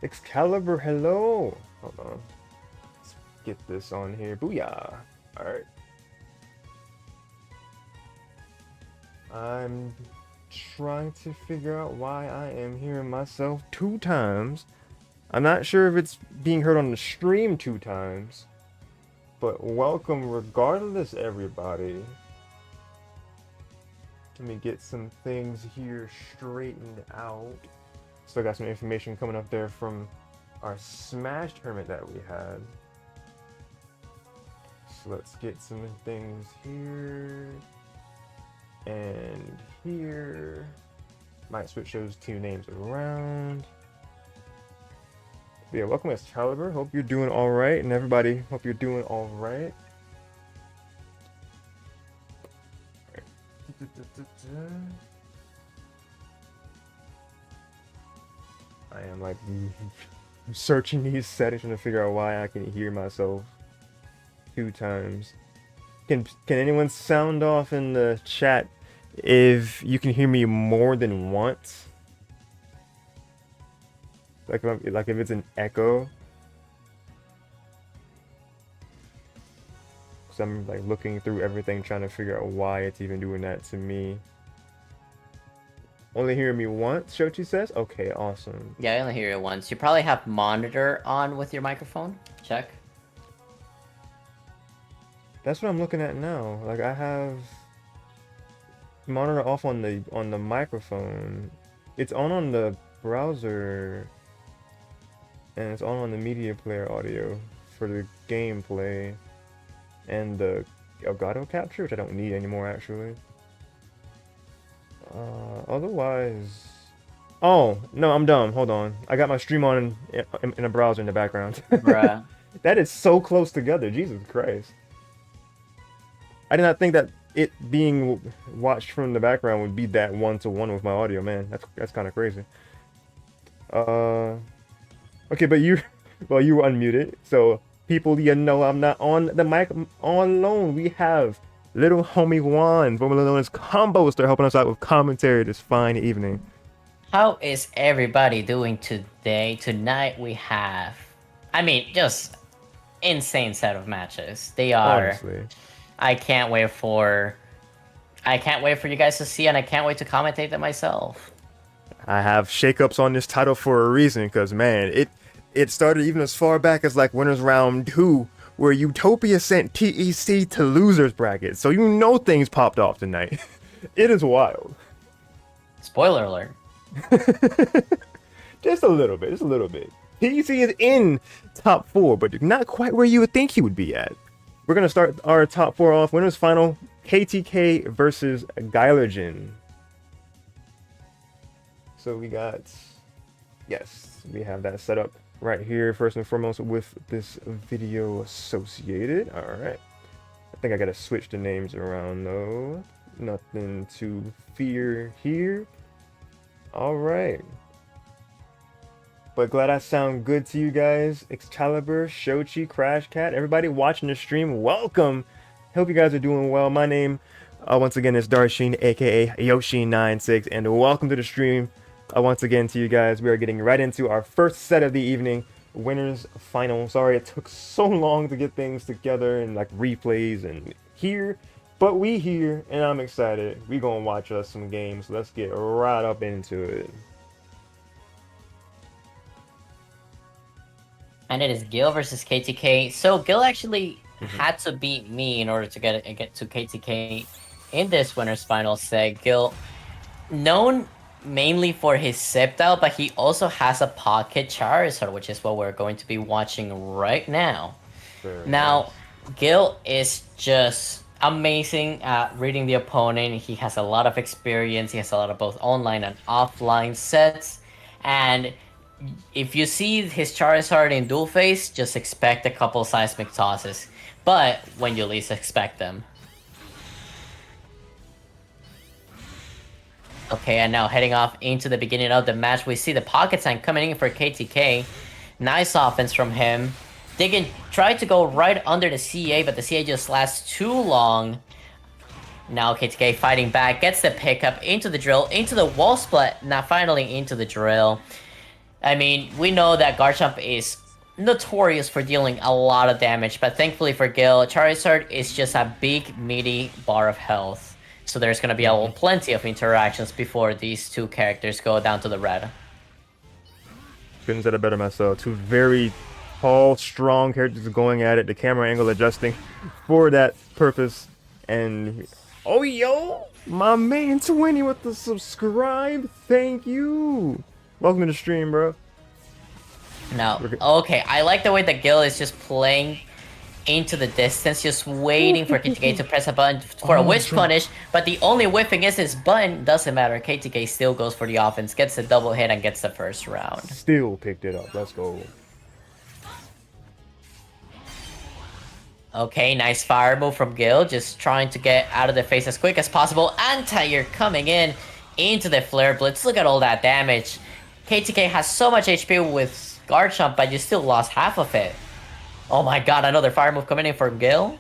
Excalibur, hello. Hold on. Let's get this on here. Booyah. Alright. I'm trying to figure out why I am hearing myself 2 times. I'm not sure if it's being heard on the stream 2 times, but welcome regardless, everybody. Let me get some things here straightened out. Still got some information coming up there from our Smash tournament that we had. So let's get some things here and here. Might switch those 2 names around. But yeah, welcome Excalibur. Hope you're doing all right, and everybody, hope you're doing all right. I am like searching these settings trying to figure out why I can hear myself 2 times. Can anyone sound off in the chat if you can hear me more than once? Like if it's an echo. So I'm like looking through everything trying to figure out why it's even doing that to me. Only hearing me once, Shochi says? Okay, awesome. Yeah, I only hear you once. You probably have monitor on with your microphone. Check. That's what I'm looking at now. Like I have monitor off on the microphone. It's on the browser, and it's on the media player audio for the gameplay and the Elgato capture, which I don't need anymore actually. Otherwise, oh no, I'm dumb. Hold on, I got my stream on in a browser in the background. Bruh. That is so close together. Jesus Christ. I did not think that it being watched from the background would be that one-to-one with my audio, man. That's kind of crazy. Okay, but you, well, you were unmuted, so people, you know, I'm not on the mic on loan. We have little homie Juan, formerly known as Combo Star, helping us out with commentary this fine evening. How is everybody doing today? Tonight we have, I mean, just insane set of matches. They are. Honestly, I can't wait for you guys to see, and I can't wait to commentate them myself. I have shakeups on this title for a reason, because man, it started even as far back as like winners round 2, where Utopia sent TEC to losers bracket. So you know things popped off tonight. It is wild. Spoiler alert. Just a little bit, just a little bit. TEC is in top 4, but not quite where you would think he would be at. We're gonna start our top 4 off. Winners final: KTK versus Gylergin. So we got, yes, we have that set up right here first and foremost with this video associated. All right, I think I gotta switch the names around though. Nothing to fear here. All right, but glad I sound good to you guys. Excalibur, Shochi, Crash Cat, everybody watching the stream, welcome. Hope you guys are doing well. My name once again is Darshin, aka Yoshi96, and welcome to the stream. Once again to you guys, we are getting right into our first set of the evening, winners final. Sorry it took so long to get things together and like replays and here, but we here and I'm excited. We gonna watch us some games. Let's get right up into it. And it is Gil versus KTK. So Gil actually had to beat me in order to get to KTK in this winners final set. Gil, known mainly for his Sceptile, but he also has a Pocket Charizard, which is what we're going to be watching right now. Now, Gil is just amazing at reading the opponent. He has a lot of experience. He has a lot of both online and offline sets. And if you see his Charizard in dual face, just expect a couple seismic tosses. But when you least expect them. Okay, and now heading off into the beginning of the match, we see the Pocket Tank coming in for KTK. Nice offense from him. Diggin tried to go right under the CA, but the CA just lasts too long. Now KTK fighting back, gets the pickup into the drill, into the wall split, now finally into the drill. I mean, we know that Garchomp is notorious for dealing a lot of damage, but thankfully for Gil, Charizard is just a big, meaty bar of health. So there's gonna be plenty of interactions before these two characters go down to the red. Couldn't have said it better myself. Two very tall, strong characters going at it. The camera angle adjusting for that purpose. And oh, yo, my man 20 with the subscribe. Thank you. Welcome to the stream, bro. Now, okay, I like the way that Gil is just playing into the distance, just waiting for KTK to press a button for a whiff punish, but the only whiffing is his button. Doesn't matter, KTK still goes for the offense, gets the double hit, and gets the first round. Still picked it up. Let's go. Okay, nice fire move from Gil, just trying to get out of the face as quick as possible. Anti-air coming in into the Flare Blitz. Look at all that damage. KTK has so much HP with Garchomp, but you still lost half of it. Oh my god, another fire move coming in from Gil.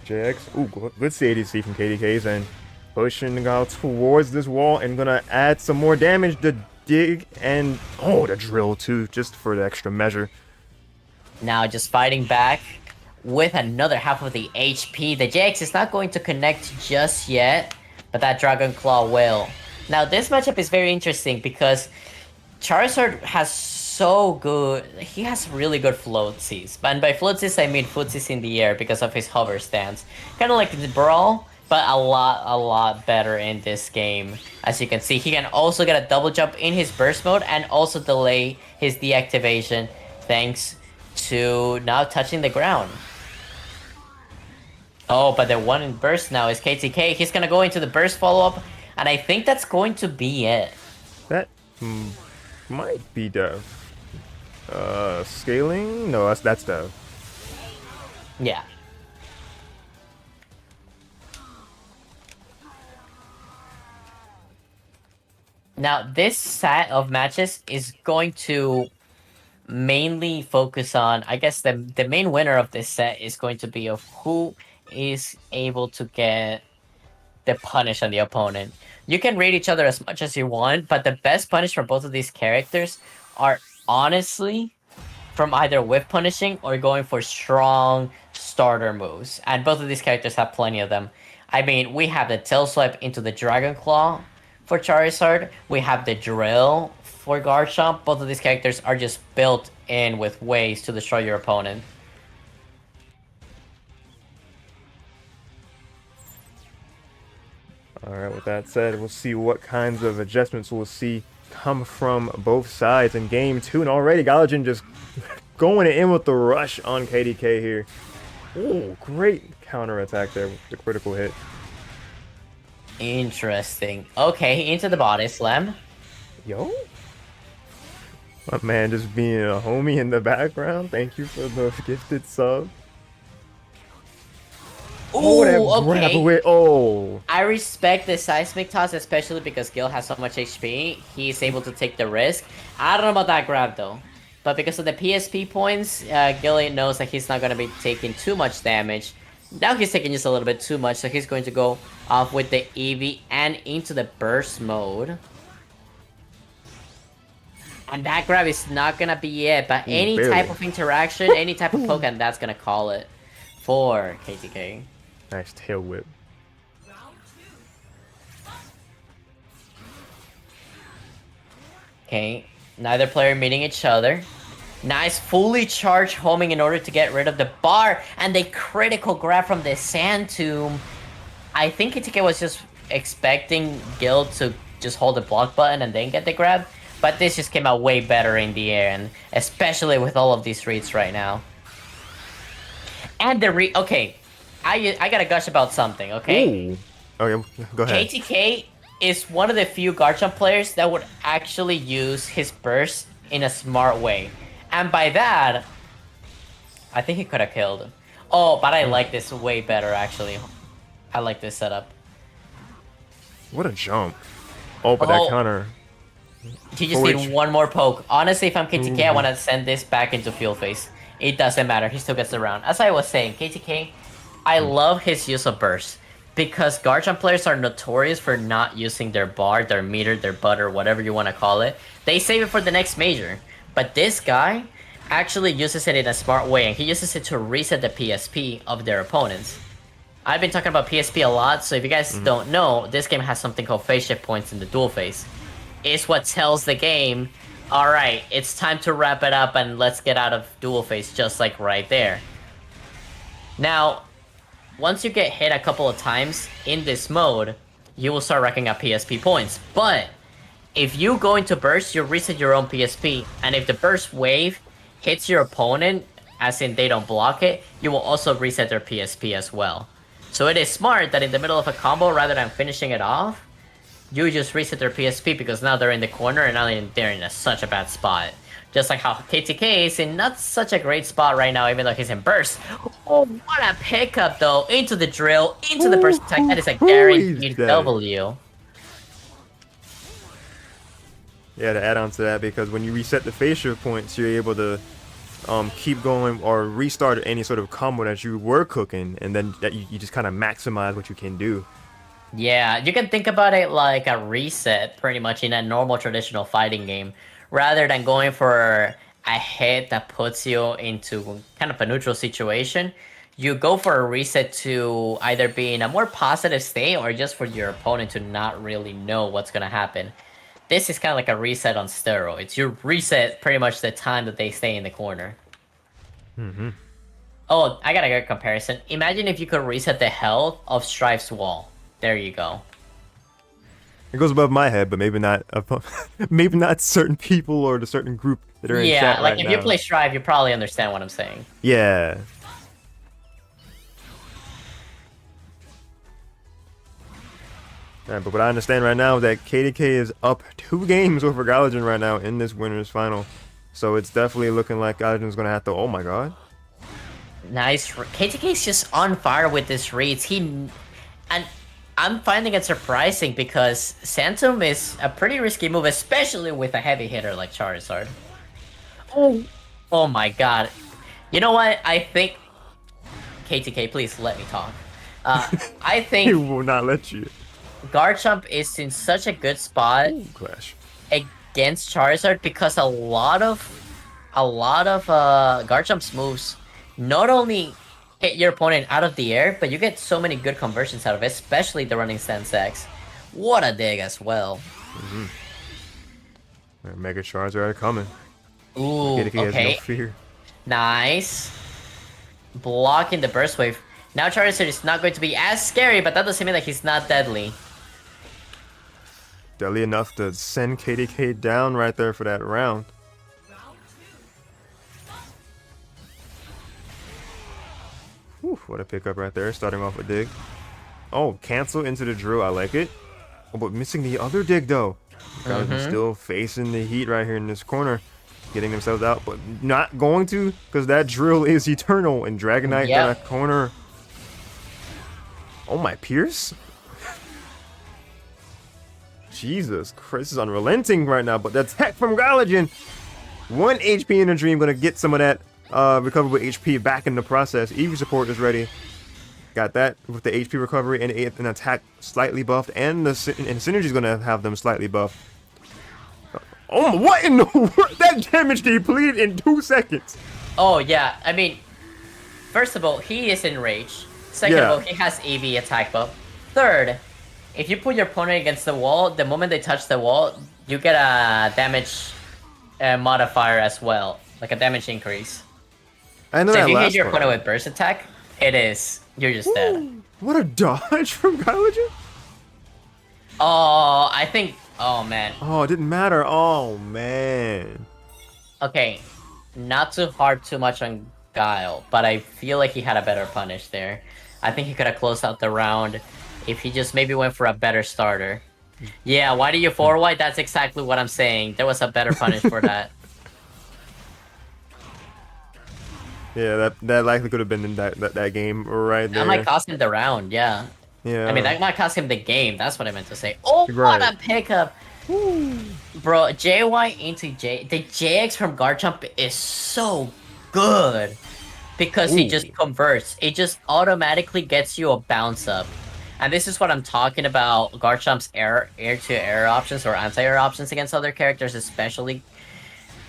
JX. Ooh, good ADC from KTK's and pushing out towards this wall and gonna add some more damage to dig and oh, the drill too, just for the extra measure. Now just fighting back with another half of the HP. The JX is not going to connect just yet, but that Dragon Claw will. Now this matchup is very interesting because Charizard has he has really good floatsies. And by floatsies I mean footsies in the air because of his hover stance. Kind of like the Brawl, but a lot better in this game. As you can see, he can also get a double jump in his burst mode and also delay his deactivation thanks to now touching the ground. Oh, but the one in burst now is KTK. He's gonna go into the burst follow-up, and I think that's going to be it. That might be Dev. Scaling? No, that's Dev. Yeah. Now, this set of matches is going to mainly focus on, I guess the main winner of this set is going to be of who is able to get the punish on the opponent. You can rate each other as much as you want, but the best punish from both of these characters are honestly from either whiff punishing or going for strong starter moves. And both of these characters have plenty of them. I mean, we have the Tail Swipe into the Dragon Claw for Charizard. We have the Drill for Garchomp. Both of these characters are just built in with ways to destroy your opponent. Alright, with that said, we'll see what kinds of adjustments we'll see come from both sides in game 2. And already Gylergin just going in with the rush on KTK here. Oh, great counter attack there with the critical hit. Interesting. Okay, into the body slam. Yo? My man just being a homie in the background. Thank you for the gifted sub. Ooh, okay. Oh. I respect the seismic toss, especially because Gil has so much HP. He's able to take the risk. I don't know about that grab though. But because of the PSP points, Gil knows that he's not going to be taking too much damage. Now he's taking just a little bit too much, so he's going to go off with the Eevee and into the burst mode. And that grab is not going to be it, but any type of interaction, any type of poke, and that's going to call it for KTK. Nice tail whip. Okay, neither player meeting each other. Nice fully charged homing in order to get rid of the bar, and the critical grab from the Sand Tomb. I think KTK was just expecting Gil to just hold the block button and then get the grab, but this just came out way better in the air, and especially with all of these reads right now. And the okay, I gotta gush about something, okay? Ooh. Okay, go ahead. KTK is one of the few Garchomp players that would actually use his burst in a smart way. And by that, I think he could have killed him. Oh, but I like this way better, actually. I like this setup. What a jump. Oh, but that counter. He just need one more poke. Honestly, if I'm KTK, I want to send this back into field phase. It doesn't matter. He still gets the round. As I was saying, KTK, I love his use of burst. because Garchomp players are notorious for not using their bar, their meter, their butter, whatever you want to call it. They save it for the next major. But this guy actually uses it in a smart way, and he uses it to reset the PSP of their opponents. I've been talking about PSP a lot, so if you guys don't know, this game has something called phase shift points in the dual phase. It's what tells the game, alright, it's time to wrap it up and let's get out of dual phase, just like right there. Now, once you get hit a couple of times in this mode, you will start racking up PSP points. But if you go into burst, you reset your own PSP, and if the burst wave hits your opponent, as in they don't block it, you will also reset their PSP as well. So it is smart that in the middle of a combo, rather than finishing it off, you just reset their PSP because now they're in the corner and now they're in such a bad spot. Just like how KTK is in not such a great spot right now, even though he's in burst. Oh, what a pickup though! Into the drill, into the burst attack. That is a guaranteed W. Yeah, to add on to that, because when you reset the phase shift points, you're able to keep going or restart any sort of combo that you were cooking, and then that you just kind of maximize what you can do. Yeah, you can think about it like a reset, pretty much, in a normal traditional fighting game. Rather than going for a hit that puts you into kind of a neutral situation, you go for a reset to either be in a more positive state or just for your opponent to not really know what's going to happen. This is kind of like a reset on steroids. You reset pretty much the time that they stay in the corner. Oh, I got a good comparison. Imagine if you could reset the health of Strife's wall. There you go. It goes above my head, but maybe not maybe not certain people or the certain group that are in chat right now. Yeah, like if you play Strive, you probably understand what I'm saying. Yeah. Alright, but what I understand right now is that KTK is up 2 games over Gylergin right now in this winner's final. So it's definitely looking like Gylergin's gonna have to. Oh my god. Nice. KTK's just on fire with this reads. And I'm finding it surprising because Santum is a pretty risky move, especially with a heavy hitter like Charizard. Oh my god. You know what? I think... KTK, please let me talk. I think... He will not let you. Garchomp is in such a good spot against Charizard because a lot of Garchomp's moves not only hit your opponent out of the air, but you get so many good conversions out of it, especially the running stance X. What a dig as well. Mega Charizard coming. Ooh, KTK has no fear. Nice. Blocking the burst wave. Now Charizard is not going to be as scary, but that doesn't mean that he's not deadly. Deadly enough to send KTK down right there for that round. Whew, what a pickup right there, starting off with dig. Oh, cancel into the drill, I like it. Oh, but missing the other dig though. Guys still facing the heat right here in this corner. Getting themselves out, but not going to, because that drill is eternal, and Dragonite in that corner. Oh my, Pierce? Jesus Christ, this is unrelenting right now, but the tech from Gylergin. 1 HP in a dream, gonna get some of that recoverable HP back in the process. Eevee support is ready. Got that with the HP recovery and an attack slightly buffed, and Synergy's gonna have them slightly buffed. Oh, what in the world? That damage depleted in 2 seconds. Oh yeah, I mean, first of all, he is enraged. Second of all, he has EV attack buff. Third, if you put your opponent against the wall, the moment they touch the wall, you get a damage modifier as well, like a damage increase. I know. So that if you hit last your part. opponent with burst attack, you're just dead. What a dodge from Gylergin. Oh, I think. Oh man. Oh, it didn't matter. Oh man. Okay, not to harp too much on Guile, but I feel like he had a better punish there. I think he could have closed out the round if he just maybe went for a better starter. Yeah, why do you 4-white? That's exactly what I'm saying. There was a better punish for that. Yeah, that likely could have been in that game right there. That might cost him the round, yeah. Yeah. I mean, that might cost him the game. That's what I meant to say. Oh, what a pickup. Bro, JY into J... The JX from Garchomp is so good. Because he just converts. It just automatically gets you a bounce up. And this is what I'm talking about. Garchomp's air-to-air options or anti-air options against other characters, especially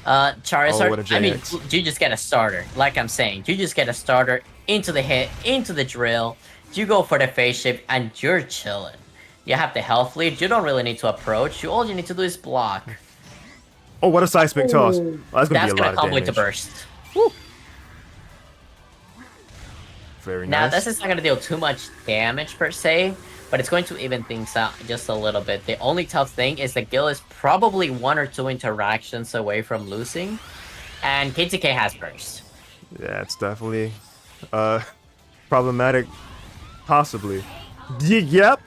Oh, Charizard. what a I mean, JX. you just get a starter. Like I'm saying, you just get a starter into the hit, into the drill. You go for the phase shift, and you're chilling. You have the health lead. You don't really need to approach. All you need to do is block. Oh, what a seismic toss. Oh, that's gonna be That's a gonna lot of combo into damage. burst. Very Now, nice. this is not going to deal too much damage per se, but it's going to even things out just a little bit. The only tough thing is that Gil is probably 1 or 2 interactions away from losing, and KTK has burst. Yeah, it's definitely problematic, possibly. Yep.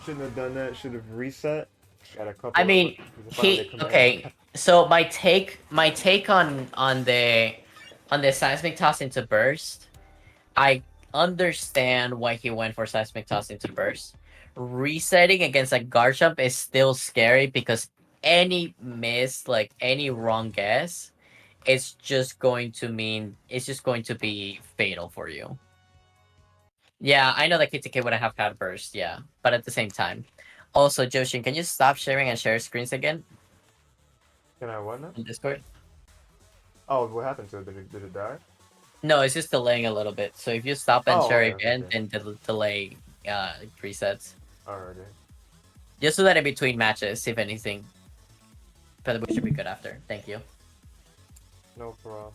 Shouldn't have done that. Should have reset. Got a couple. I mean, okay. So my take on the seismic toss into burst, I understand why he went for seismic toss into burst. Resetting against a Garchomp is still scary because any miss, like any wrong guess, it's just going to be fatal for you. Yeah, I know that KTK would have had burst, yeah, but at the same time. Also, Joshin, can you stop sharing and share screens again Can I what now? in Discord? Oh, what happened to it? Did it die? No, it's just delaying a little bit. So if you stop and Oh, share okay, again, okay. then delay presets. Alrighty. Just do that in between matches, if anything. But we should be good after. Thank you. No problem.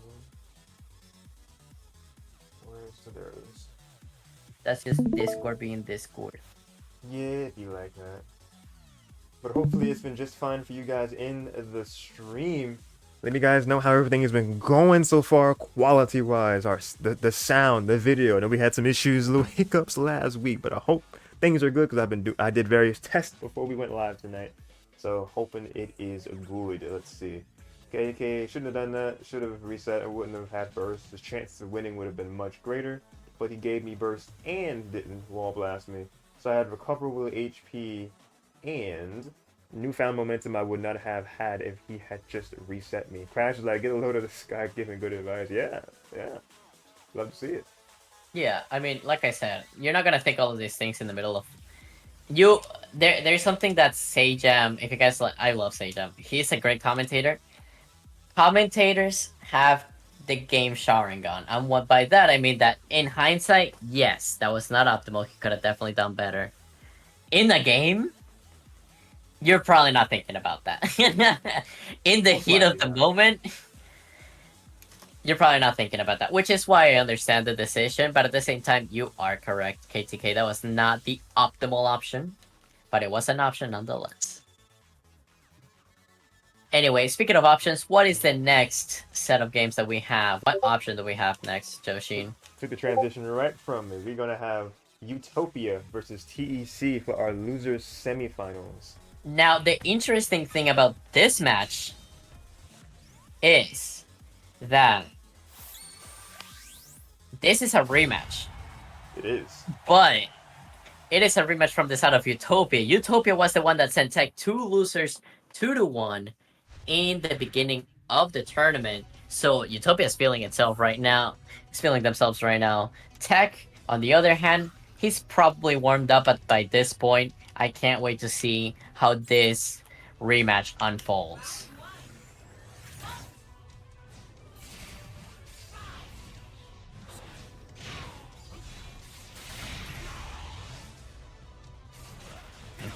Where's the there it is? That's just Discord being Discord. Yeah, if you like that. But hopefully it's been just fine for you guys in the stream. Let me guys know how everything has been going so far, quality-wise, the sound, the video. I know we had some issues, little hiccups last week, but I hope things are good because I did various tests before we went live tonight. So hoping it is good. Let's see. KTK shouldn't have done that. Should have reset. I wouldn't have had burst. The chance of winning would have been much greater. But he gave me burst and didn't wall blast me. So I had recoverable HP and newfound momentum I would not have had if he had just reset me. Crash is like, get a load of this guy giving good advice. Yeah. Love to see it. Yeah, I mean, like I said, you're not gonna think all of these things in the middle of you. There's something that Sajam. If you guys like, I love Sajam. He's a great commentator. Commentators have the game Sharingan, and what by that I mean that in hindsight, yes, that was not optimal. He could have definitely done better. In the game, you're probably not thinking about that. In the heat of the moment, you're probably not thinking about that, which is why I understand the decision, but at the same time, you are correct, KTK. That was not the optimal option, but it was an option nonetheless. Anyway, speaking of options, what is the next set of games that we have? What option do we have next, Joshin? Took the transition right from me. We're gonna have Utopia versus TEC for our losers semifinals. Now, the interesting thing about this match is that this is a rematch. It is. But it is a rematch from the side of Utopia. Utopia was the one that sent Tech 2 losers 2-1 in the beginning of the tournament. So Utopia is feeling itself right now. It's feeling themselves right now. Tech, on the other hand, he's probably warmed up by this point. I can't wait to see how this rematch unfolds.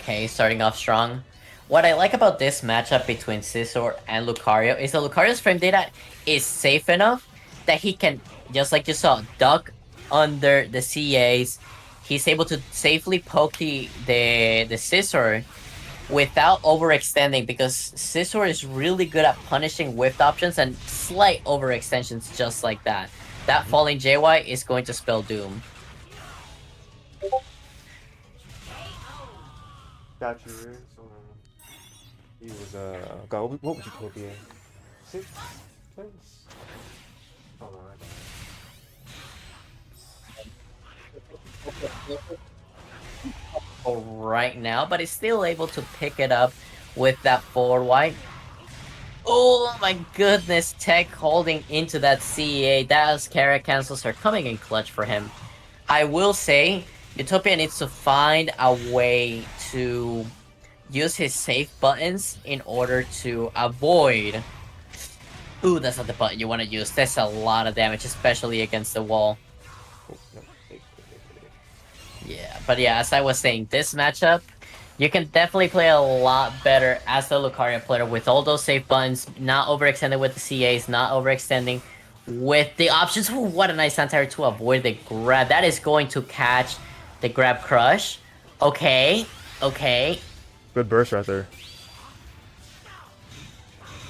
Okay, starting off strong. What I like about this matchup between Scizor and Lucario is that Lucario's frame data is safe enough that he can, just like you saw, duck under the CAs. He's able to safely poke the Scizor without overextending, because Scizor is really good at punishing whiffed options and slight overextensions just like that. That falling JY is going to spell doom. Got you, Riz. He was, God, what was Utopia? 6th place? Oh, no, Right now, but he's still able to pick it up with that forward wipe. Oh my goodness, Tech holding into that CEA. Those carrot cancels are coming in clutch for him. I will say, Utopia needs to find a way to use his safe buttons in order to avoid... Ooh, that's not the button you want to use. That's a lot of damage, especially against the wall. Oh, no. Yeah, but yeah, as I was saying, this matchup, you can definitely play a lot better as the Lucario player with all those safe buttons, not overextending with the CAs, not overextending with the options. Ooh, what a nice anti to avoid the grab. That is going to catch the grab crush. Okay, okay. Good burst right there.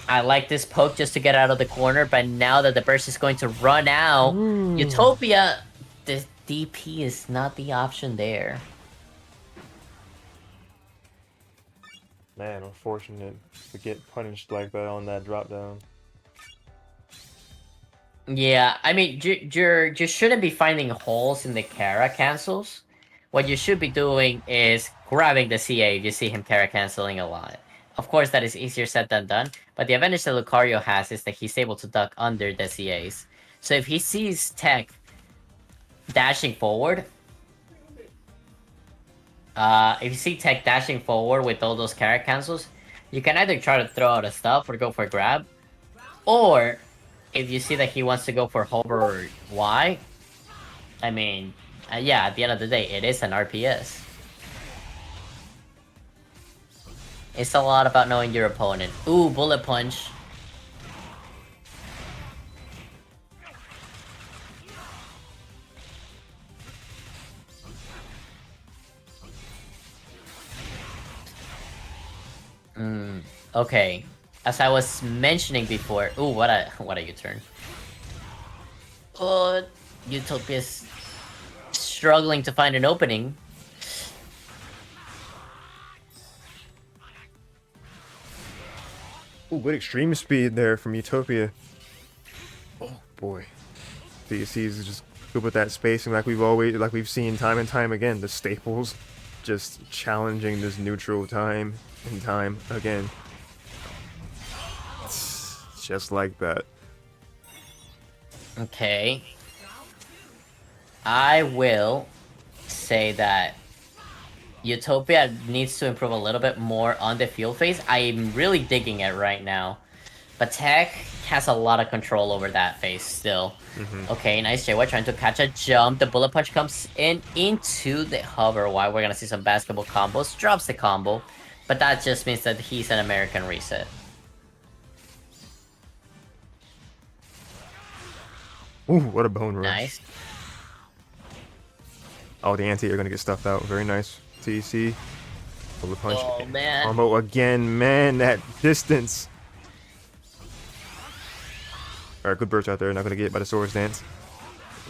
I like this poke just to get out of the corner, but now that the burst is going to run out, Ooh. Utopia, the DP is not the option there. Man, unfortunate to get punished like that on that drop down. Yeah, I mean, you shouldn't be finding holes in the Kara cancels. What you should be doing is grabbing the CA if you see him Kara canceling a lot. Of course, that is easier said than done, but the advantage that Lucario has is that he's able to duck under the CAs. So if he sees Tech dashing forward, if you see Tech dashing forward with all those Kara cancels, you can either try to throw out a stuff or go for a grab, or if you see that he wants to go for hover Y, I mean, yeah, at the end of the day, it is an RPS. It's a lot about knowing your opponent. Ooh, bullet punch. Okay. As I was mentioning before, ooh, what a U-turn. Oh, Utopia's struggling to find an opening. Ooh, good extreme speed there from Utopia. Oh boy. DC's is just good with that spacing like we've seen time and time again. The staples just challenging this neutral time and time again. Just like that. Okay. I will say that Utopia needs to improve a little bit more on the field phase. I'm really digging it right now. But Tech has a lot of control over that phase still. Okay, nice JY trying to catch a jump. The bullet punch comes in into the hover. Why we're gonna see some basketball combos. Drops the combo. But that just means that he's an American reset. Ooh, what a bone rush. Nice. Oh, the anti are gonna get stuffed out. Very nice. TEC. Bullet punch. Oh man. Combo again, man. That distance. Alright, good burst out there. Not gonna get by the Swords Dance.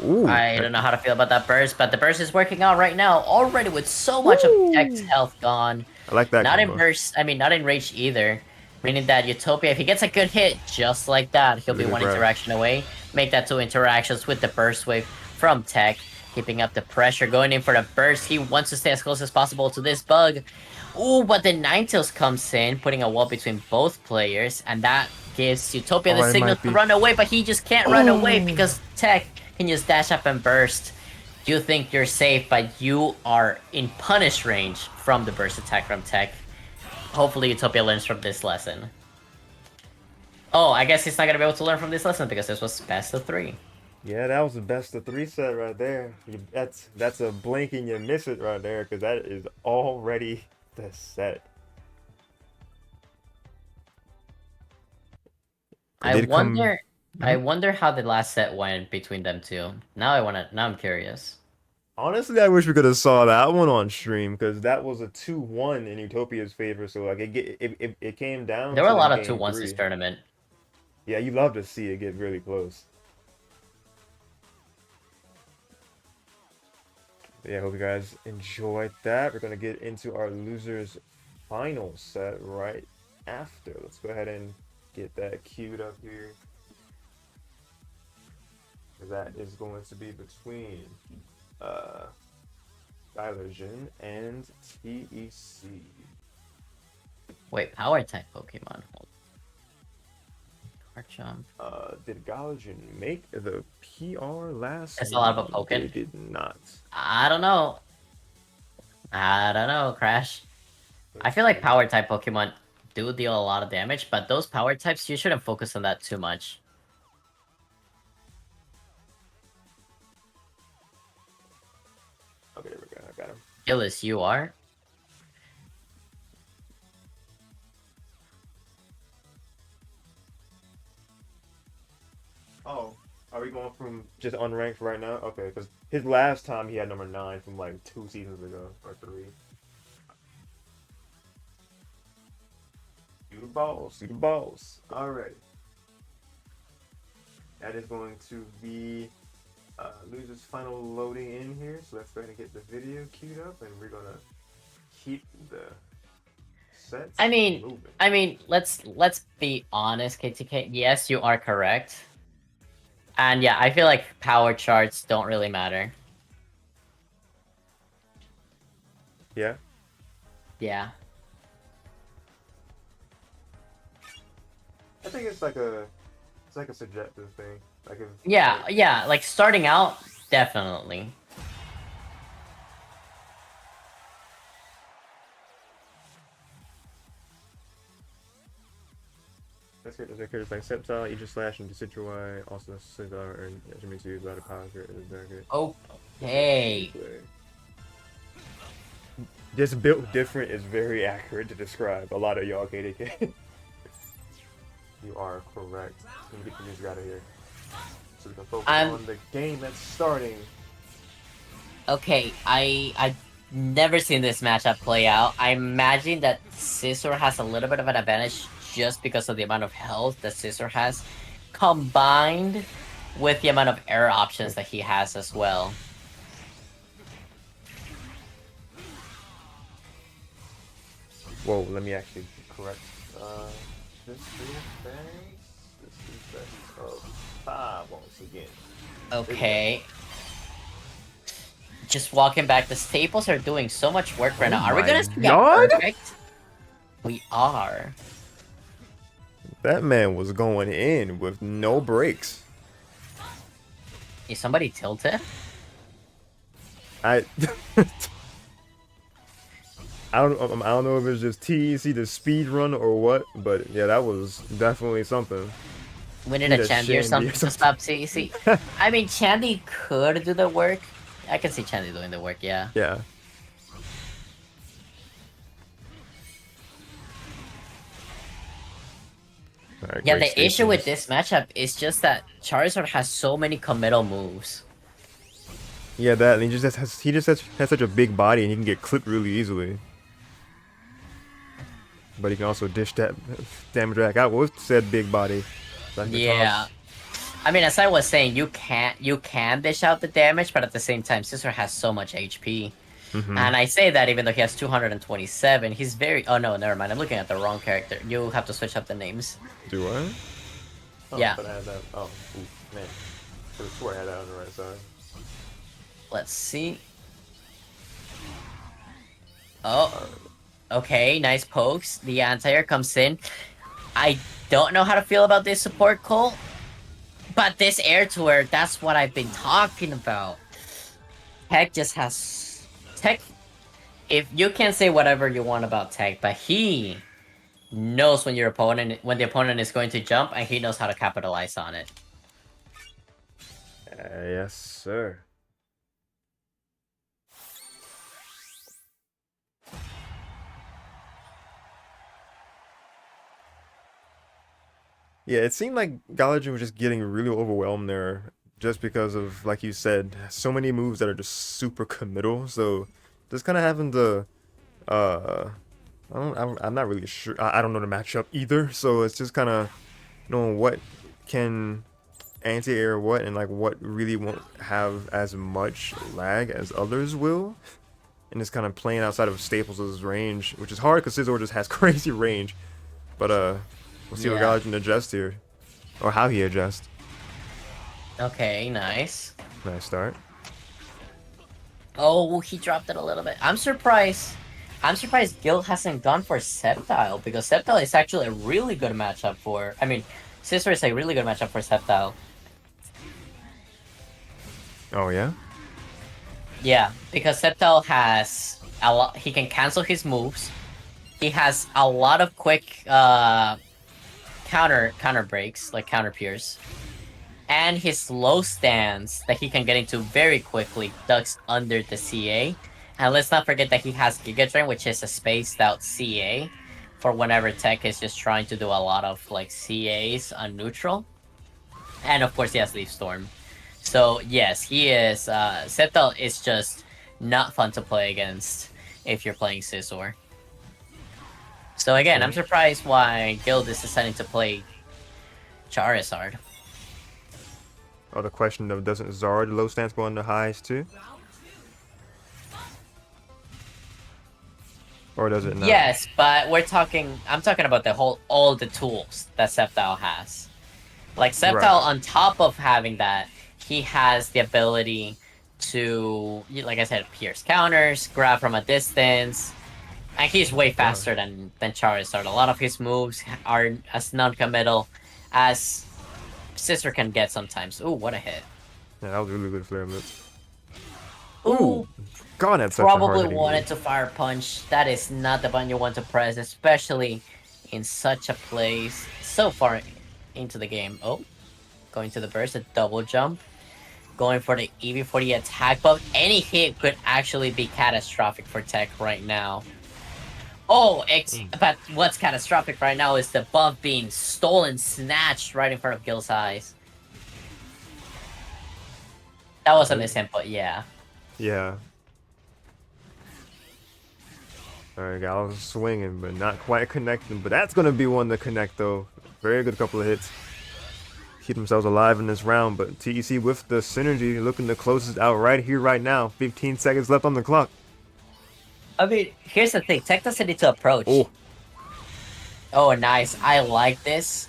Ooh. I don't know how to feel about that burst, but the burst is working out right now. Already with so much of Tech's health gone. I like that Not combo. in burst, I mean, not in rage either. Meaning that Utopia, if he gets a good hit, just like that, he'll be Really one grab. interaction away. Make that two interactions with the burst wave from Tech. Keeping up the pressure, going in for the burst. He wants to stay as close as possible to this bug. Ooh, but the Ninetales comes in, putting a wall between both players, and that gives Utopia the it signal might to be. run away, but he just can't run away because Tech can just dash up and burst. You think you're safe, but you are in punish range from the burst attack from Tech. Hopefully Utopia learns from this lesson. Oh, I guess he's not gonna be able to learn from this lesson because this was best of 3. Yeah, that was the best of 3 set right there. That's a blink and you miss it right there because that is already the set. I wonder how the last set went between them two. Now I'm curious. Honestly, I wish we could have saw that one on stream because that was a 2-1 in Utopia's favor. So like it came down There were to a the lot of game 2-1s this 3. tournament. Yeah, you love to see it get really close. But yeah, I hope you guys enjoyed that. We're gonna get into our losers final set right after. Let's go ahead and get that queued up here. That is going to be between Gylergin and TEC. Wait, power type Pokemon. Hold. Arc jump. Did Gylergin make the PR last? It's a lot of a They poking. did not. I don't know. I don't know, Crash. I Let's feel like see. power type Pokemon do deal a lot of damage, but those power types, you shouldn't focus on that too much. Okay, there we go. I got him. Gillis, you are? Oh, are we going from just unranked right now? Okay, because his last time he had number 9 from like 2 seasons ago or 3. Do the balls, do the balls. Alright. That is going to be Loser's final loading in here, so let's go ahead and get the video queued up, and we're gonna keep the sets I mean, let's be honest, KTK. Yes, you are correct. And yeah, I feel like power charts don't really matter. Yeah. Yeah. I think it's like a subjective thing. Like if Yeah, like starting out, definitely. That's good. There's characters like Sceptile, Aegis Slash, and Decidueye. Also, Sceptile and makes you use a lot of power characters. Very good. Okay. This built different is very accurate to describe a lot of y'all KTK. You are correct. Let me get the music out of here. So we can focus on the game that's starting. Okay, I never seen this matchup play out. I imagine that Scissor has a little bit of an advantage just because of the amount of health that Scissor has, combined with the amount of air options that he has as well. Whoa, let me actually correct. This is best of 5 once again. Okay. Just walking back, the staples are doing so much work right now. Are we gonna see that perfect? We are. That man was going in with no breaks. Is somebody tilted? I don't know if it's just TEC the speed run or what, but yeah, that was definitely something. We need a Chandy or something to stop TEC. I mean, Chandy could do the work. I can see Chandy doing the work, yeah. Yeah. Right, yeah, the issue with this matchup is just that Charizard has so many committal moves. Yeah, that and he just has such a big body and he can get clipped really easily. But he can also dish that damage back out with said big body. Yeah. I mean, as I was saying, you can dish out the damage, but at the same time, Scissor has so much HP. And I say that even though he has 227, he's very... Oh, no, never mind. I'm looking at the wrong character. You have to switch up the names. Do I? Oh, yeah. But I had that... Oh, ooh, man. I swore I had that on the right side. Let's see. Oh. Okay, nice pokes. The anti-air comes in. I don't know how to feel about this support, Cole. But this air tour, that's what I've been talking about. TEC just has... TEC, if you can say whatever you want about TEC, but he knows when the opponent is going to jump, and he knows how to capitalize on it. Yes, sir. Yeah, it seemed like Gylergin was just getting really overwhelmed there, just because of, like you said, so many moves that are just super committal. So just kind of having to, I'm not really sure. I don't know the matchup either. So it's just kind of knowing what can anti-air what and like what really won't have as much lag as others will, and just kind of playing outside of Staples' range, which is hard because Scizor just has crazy range. But we'll see what Gylergin adjusts here, or how he adjusts. Okay, nice. Nice start. Oh, he dropped it a little bit. I'm surprised. I'm surprised Gil hasn't gone for Sceptile, because Sceptile is actually a really good matchup for... I mean, Scissor is a really good matchup for Sceptile. Oh yeah. Yeah, because Sceptile has a lot. He can cancel his moves. He has a lot of quick counter breaks, like counter pierce. And his low stance that he can get into very quickly ducks under the CA. And let's not forget that he has Giga Drain, which is a spaced out CA for whenever Tech is just trying to do a lot of like CAs on neutral. And of course he has Leaf Storm. So yes, he is Sceptile is just not fun to play against if you're playing Scizor. So again, I'm surprised why Guild is deciding to play Charizard. Oh, the question of doesn't Zard low stance go on the highs too? Or does it not? Yes, but I'm talking about all the tools that Sceptile has. Like Sceptile, Right. on top of having that, he has the ability to, like I said, pierce counters, grab from a distance, and he's way faster than Charizard. A lot of his moves are as non-committal as Scissor can get sometimes. Ooh, what a hit. Yeah, that was really good flare blitz. Ooh, God, that's such a hard probably hitting wanted move. to fire punch. That is not the button you want to press, especially in such a place so far into the game. Oh, going to the burst, a double jump. Going for the EV for the attack buff. Any hit could actually be catastrophic for Tech right now. Oh, but what's catastrophic right now is the buff being stolen, snatched right in front of Gil's eyes. That was a misinput, yeah. Yeah. Alright, Gal was swinging, but not quite connecting. But that's going to be one to connect, though. Very good couple of hits. Keep themselves alive in this round, but TEC with the synergy looking the closest out right here, right now. 15 seconds left on the clock. I mean, here's the thing. Tech doesn't need to approach. Oh. Oh, nice. I like this.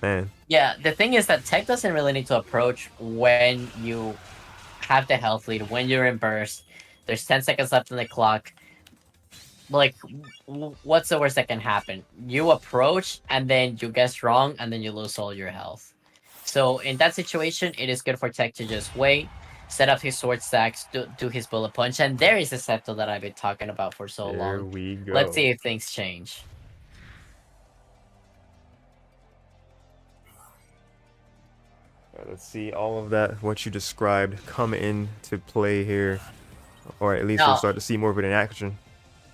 Man. Yeah, the thing is that Tech doesn't really need to approach when you have the health lead, when you're in burst. There's 10 seconds left on the clock. Like, what's the worst that can happen? You approach, and then you guess wrong, and then you lose all your health. So, in that situation, it is good for Tech to just wait, set up his sword stacks, do his bullet punch, and there is a Sceptile that I've been talking about for so long. There we go. Let's see if things change. Let's see all of that, what you described, come into play here. Or at least we'll start to see more of it in action.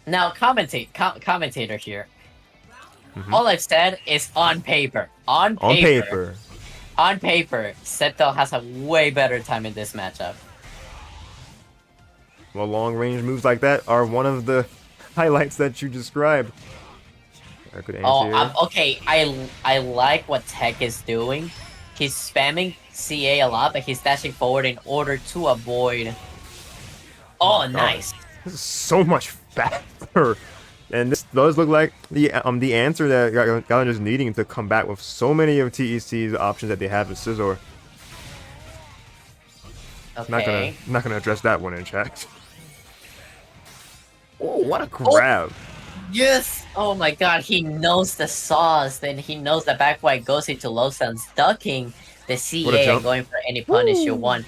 Now, commentator here. All I've said is on paper. On paper, Sceptile has a way better time in this matchup. Well, long-range moves like that are one of the highlights that you described. I could answer okay. I like what Tech is doing. He's spamming CA a lot, but he's dashing forward in order to avoid. Oh, nice. This is so much faster. And this does look like the answer that Gylergin is needing to come back with so many of TEC's options that they have with Scizor. Okay. Not gonna address that one in chat. Oh, what a grab! Oh, yes! Oh my god, he knows the sauce. Then he knows that back why it goes into low stance, ducking the CA and going for any punish you want.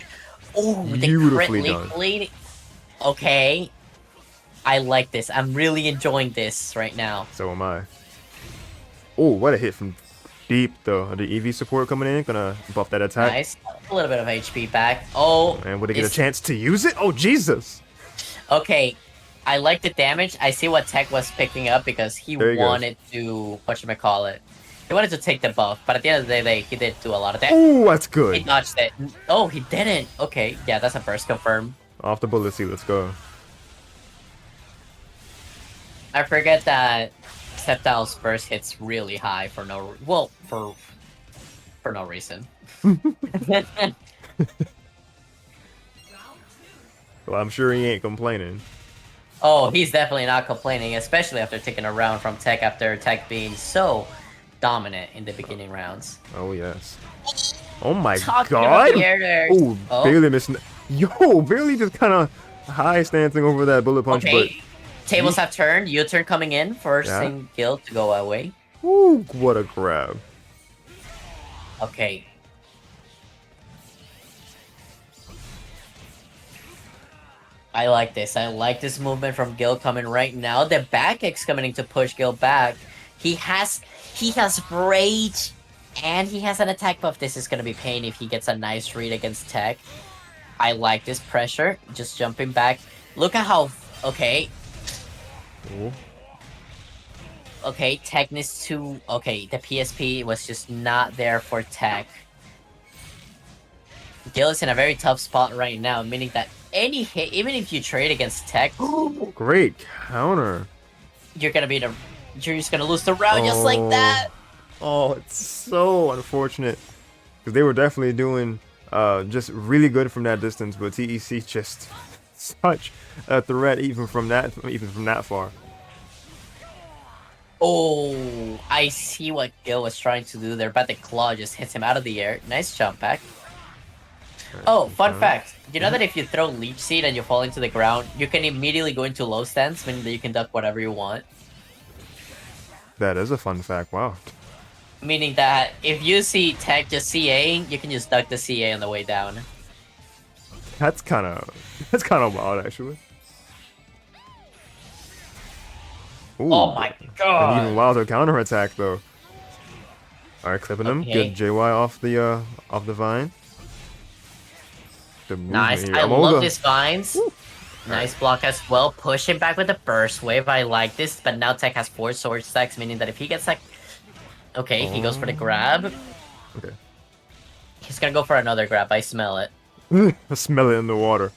Oh, the crit lead. Okay. I like this. I'm really enjoying this right now. So am I. Oh, what a hit from deep, though. The EV support coming in, gonna buff that attack. Nice. A little bit of HP back. Oh. And would they get a chance to use it? Oh, Jesus. Okay. I like the damage. I see what Tech was picking up because he wanted to, whatchamacallit, he wanted to take the buff, but at the end of the day, he did do a lot of damage. Oh, that's good. He dodged it. Oh, he didn't. Okay. Yeah, that's a burst confirm. Off the bullet seat, let's go. I forget that Sceptile's burst hits really high for no reason. Well, I'm sure he ain't complaining. Oh, he's definitely not complaining, especially after taking a round from Tech after Tech being so dominant in the beginning rounds. Oh, yes. Oh my god! Oh, barely missing. Yo, barely just kind of high stancing over that bullet punch, okay. Tables have turned. U-turn coming in, forcing Gil to go away. Ooh, what a grab. Okay. I like this. I like this movement from Gil coming right now. The back X coming to push Gil back. He has rage and he has an attack buff. This is gonna be pain if he gets a nice read against Tech. I like this pressure. Just jumping back. Look at how okay. Ooh. Okay, Tech needs to okay, the PSP was just not there for Tech. Gil is in a very tough spot right now, meaning that any hit, even if you trade against Tech, Great counter. you're just gonna lose the round just like that. Oh, it's so unfortunate because they were definitely doing just really good from that distance, but TEC just such a threat even from that far. Oh, I see what Gil was trying to do there, but the claw just hits him out of the air. Nice jump back. Oh, fun fact. You know that if you throw Leech Seed and you fall into the ground, you can immediately go into low stance, meaning that you can duck whatever you want. That is a fun fact. Wow. Meaning that if you see Tech just CAing, you can just duck the CA on the way down. That's kind of wild actually. Ooh, Oh my an god! even wilder counterattack though. All right, clipping him. Good JY off the vine. The movement Nice. here. I Oh, love these vines. Woo. Nice block as well. Push him back with the burst wave. I like this, but now Tech has 4 sword stacks, meaning that if he gets like... Okay, he goes for the grab. Okay. He's gonna go for another grab. I smell it. I smell it in the water.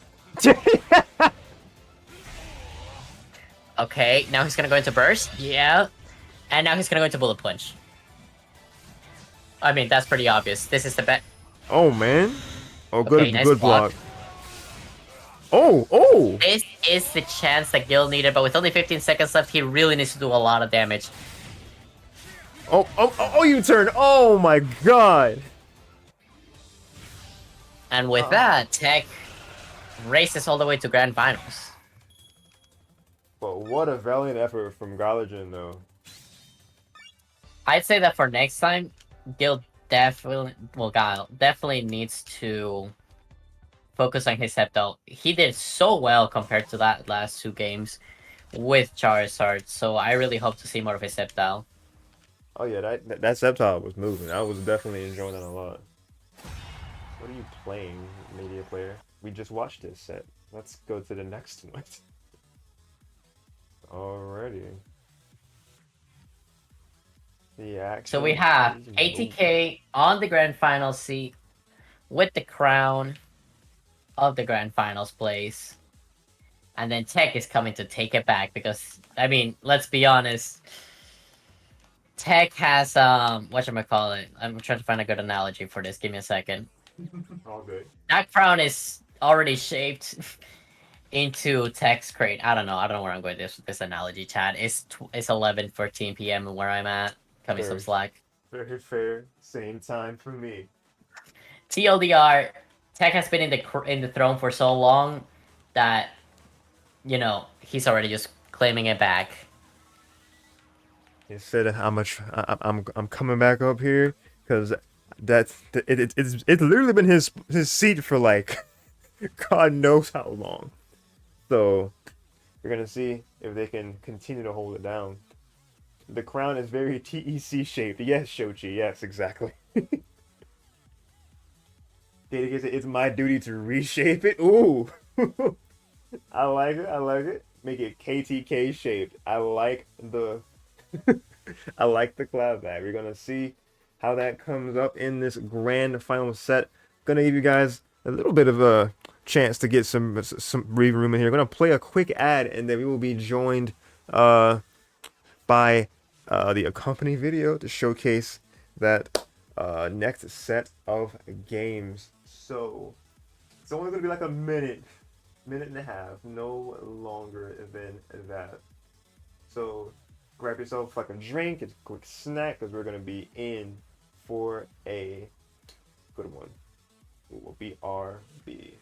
Okay, now he's gonna go into burst. Yeah. And now he's gonna go into bullet punch. I mean, that's pretty obvious. This is the bet. Oh man. Oh, Okay, nice good block. block. Oh. This is the chance that Gil needed, but with only 15 seconds left, he really needs to do a lot of damage. Oh, you turn. Oh my god. And with that, Tech races all the way to Grand Finals. But what a valiant effort from Gylergin though. I'd say that for next time, Gil Guile definitely needs to focus on his Sceptile. He did so well compared to that last 2 games with Charizard, so I really hope to see more of his Sceptile. Oh yeah, that Sceptile was moving. I was definitely enjoying that a lot. What are you playing, media player? We just watched this set. Let's go to the next one. Alrighty. The action. So we have KTK on the Grand Finals seat with the crown of the Grand Finals place. And then Tech is coming to take it back because, I mean, let's be honest. Tech has, whatchamacallit? I'm trying to find a good analogy for this. Give me a second. All good. That crown is already shaped into Tech's crate. I don't know where I'm going with this analogy, Chad. It's 11:14 p.m. where I'm at. Cut me some slack. Very fair. Same time for me. TLDR, Tech has been in the throne for so long that, you know, he's already just claiming it back. He said I'm coming back up here because it's literally been his seat for like God knows how long. So we're gonna see if they can continue to hold it down. The crown is very TEC shaped. Yes, Shochi. Yes, exactly. KTK said it's my duty to reshape it. Ooh, I like it. I like it. Make it KTK shaped. I like the I like the clapback. We're gonna see how that comes up in this grand final set. Gonna give you guys a little bit of a chance to get some breathing room in here. Gonna play a quick ad, and then we will be joined by the accompanying video to showcase that next set of games. So it's only gonna be like a minute and a half, no longer than that. So grab yourself like a drink, it's a quick snack, because we're gonna be in for a good one. It will be RB.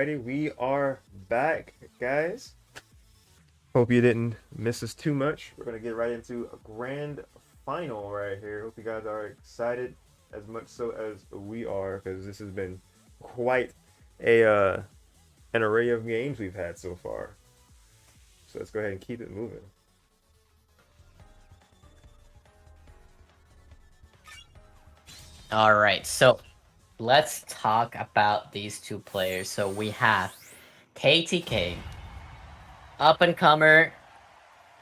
Alrighty, we are back, guys. Hope you didn't miss us too much. We're gonna get right into a grand final right here. Hope you guys are excited as much so as we are, because this has been quite a an array of games we've had so far. So let's go ahead and keep it moving. All right, so let's talk about these two players. So we have KTK, up and comer,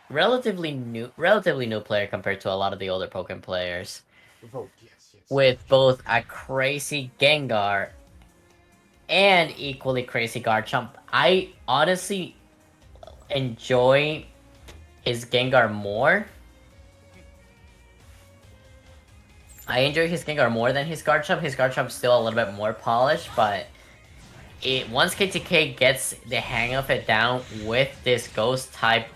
relatively new player compared to a lot of the older Pokemon players, Oh, yes. with both a crazy Gengar and equally crazy Garchomp. I honestly enjoy his Gengar more. I enjoy his Gengar more than his Garchomp. His Garchomp's still a little bit more polished, but once KTK gets the hang of it down with this ghost type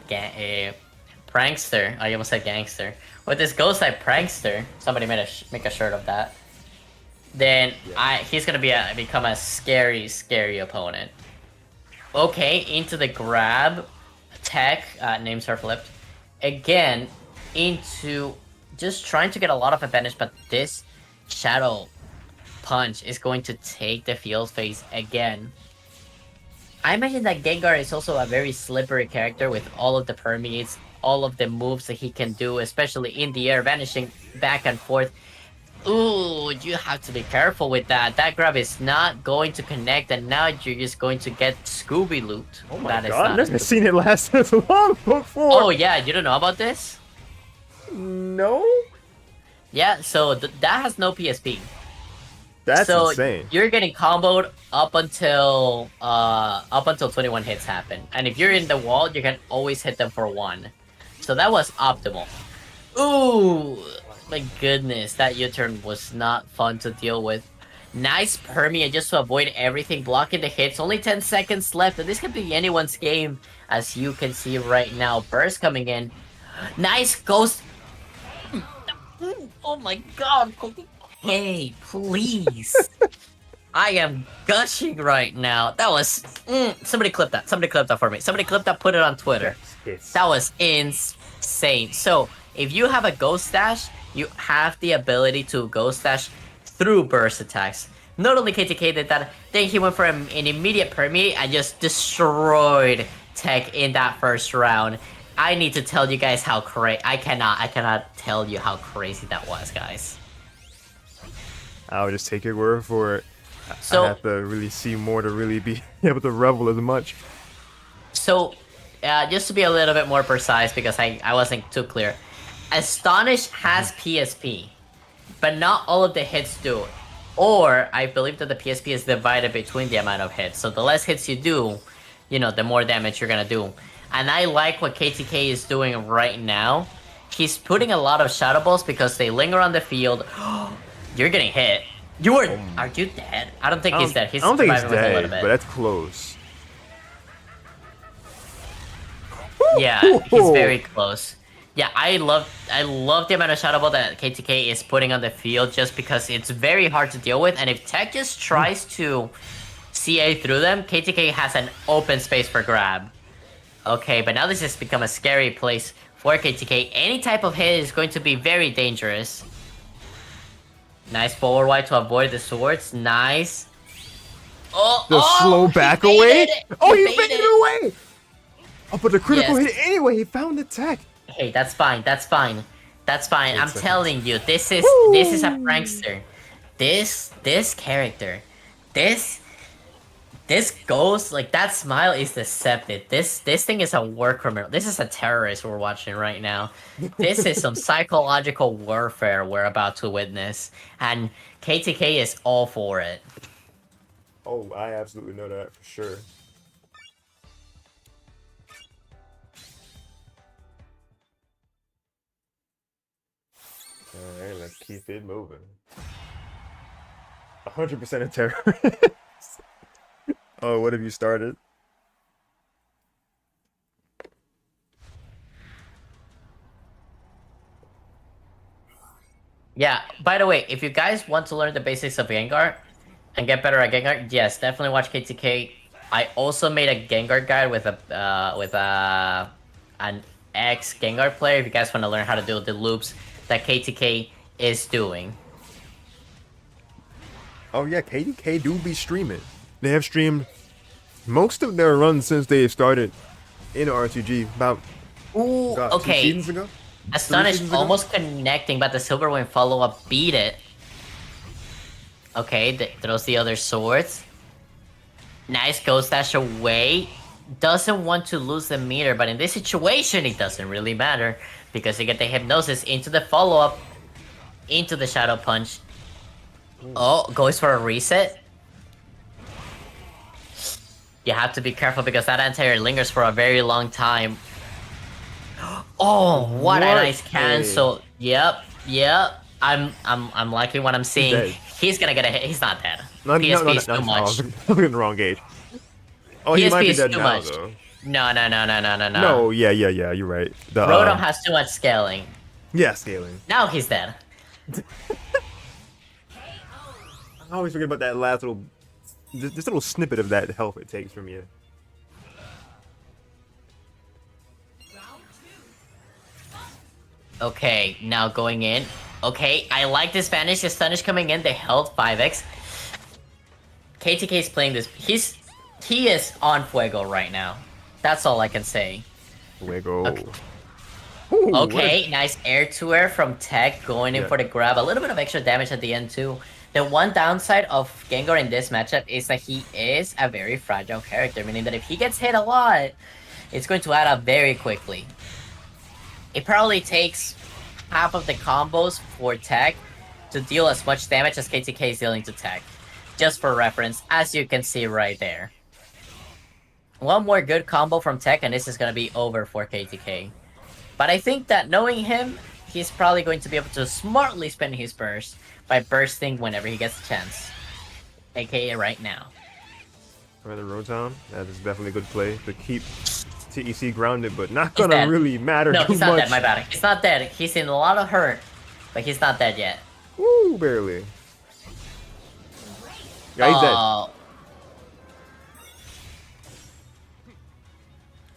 prankster, I almost said gangster. With this ghost type prankster, somebody make a shirt of that. Then he's gonna become a scary opponent. Okay, into the grab, TEC, names are flipped. Again, into just trying to get a lot of advantage, but this Shadow Punch is going to take the field phase again. I imagine that Gengar is also a very slippery character with all of the permeates, all of the moves that he can do, especially in the air, vanishing back and forth. Ooh, you have to be careful with that. That grab is not going to connect, and now you're just going to get Scooby loot. Oh my god, I've never seen it last this long before. Oh yeah, you don't know about this? No? Yeah, so that has no PSP. That's insane. You're getting comboed up until 21 hits happen. And if you're in the wall, you can always hit them for 1. So that was optimal. Ooh, my goodness, that U-turn was not fun to deal with. Nice Permeate just to avoid everything, blocking the hits. Only 10 seconds left, and this could be anyone's game, as you can see right now. Burst coming in. Nice Ghost. Oh my god. Hey, please. I am gushing right now. That was... somebody clip that. Somebody clip that for me. Somebody clip that, put it on Twitter. Yes. That was insane. So, if you have a Ghost Dash, you have the ability to Ghost Dash through burst attacks. Not only KTK did that, then he went for an immediate Permeate and just destroyed TEC in that first round. I need to tell you guys how crazy... I cannot tell you how crazy that was, guys. I'll just take your word for it. So, I have to really see more to really be able to revel as much. So, just to be a little bit more precise, because I wasn't too clear. Astonish has PSP, but not all of the hits do. Or, I believe that the PSP is divided between the amount of hits. So the less hits you do, you know, the more damage you're gonna do. And I like what KTK is doing right now. He's putting a lot of Shadow Balls because they linger on the field. You're getting hit. Are you dead? I don't think he's dead. He's I don't think he's surviving with a little dead, bit. but that's close. Yeah, he's very close. Yeah, I love the amount of Shadow Ball that KTK is putting on the field, just because it's very hard to deal with, and if TEC just tries to CA through them, KTK has an open space for grab. Okay, but now this has become a scary place for KTK. Any type of hit is going to be very dangerous. Nice forward Y to avoid the swords. Nice. The slow back away? Oh, he baited it away! Oh, but the critical hit anyway. He found the TEC. Hey, that's fine. That's fine. That's fine. I'm telling you, this is a prankster. This character, this ghost, like, that smile is deceptive. This thing is a war criminal. This is a terrorist we're watching right now. This is some psychological warfare we're about to witness, and KTK is all for it. Oh, I absolutely know that for sure. Alright, let's keep it moving. 100% a terrorist. Oh, what have you started? Yeah, by the way, if you guys want to learn the basics of Gengar and get better at Gengar, yes, definitely watch KTK. I also made a Gengar guide with an ex Gengar player. If you guys want to learn how to do the loops that KTK is doing. Oh yeah, KTK do be streaming. They have streamed most of their runs since they started in RTG about Ooh, God, 2 seasons okay. ago, 3 seasons Astonish ago. almost connecting, but the Silverwind follow-up beat it. Okay, throws the other swords. Nice Ghost Dash away. Doesn't want to lose the meter, but in this situation, it doesn't really matter because you get the Hypnosis into the follow-up, into the Shadow Punch. Oh, goes for a reset. You have to be careful because that anti-air lingers for a very long time. Oh, what a nice cancel. Yep. I'm liking what I'm He's seeing. dead. He's gonna get a hit. He's not dead. No, PSP is too no, I much. was looking at the wrong gauge. Oh, he might PSP be is dead too now much. though. No. No, yeah, you're right. The Rotom has too much scaling. yeah, scaling. Now he's dead. I always forget about that last little, this little snippet of that health it takes from you. Okay, now going in. Okay, I like this Vanish. Astonish coming in. They held 5x. KTK is playing this. He is on fuego right now. That's all I can say. Fuego. Okay. Ooh, Okay, nice air-to-air from TEC going in Yeah. for the grab. A little bit of extra damage at the end too. The one downside of Gengar in this matchup is that he is a very fragile character, meaning that if he gets hit a lot, it's going to add up very quickly. It probably takes half of the combos for TEC to deal as much damage as KTK is dealing to TEC. Just for reference, as you can see right there. One more good combo from TEC and this is going to be over for KTK. But I think that knowing him, he's probably going to be able to smartly spend his burst by bursting whenever he gets a chance. AKA right now. For the Rotom, that is definitely a good play to keep TEC grounded, but not He's gonna dead. really matter No, too he's not much. dead, my bad. He's not dead. He's in a lot of hurt, but he's not dead yet. Woo, barely. Yeah, he's dead.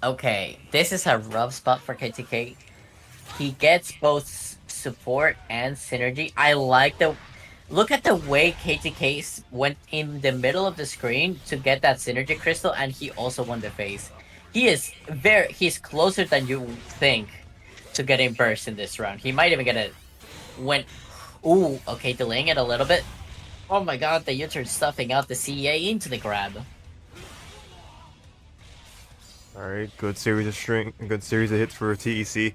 Okay, this is a rough spot for KTK. He gets both support and synergy. I like the... Look at the way KTK went in the middle of the screen to get that synergy crystal, and he also won the phase. He's closer than you think to getting burst in this round. He might even get a... Ooh, okay, delaying it a little bit. Oh my god, the U-turn stuffing out the CEA into the grab. Alright, good series of hits for TEC.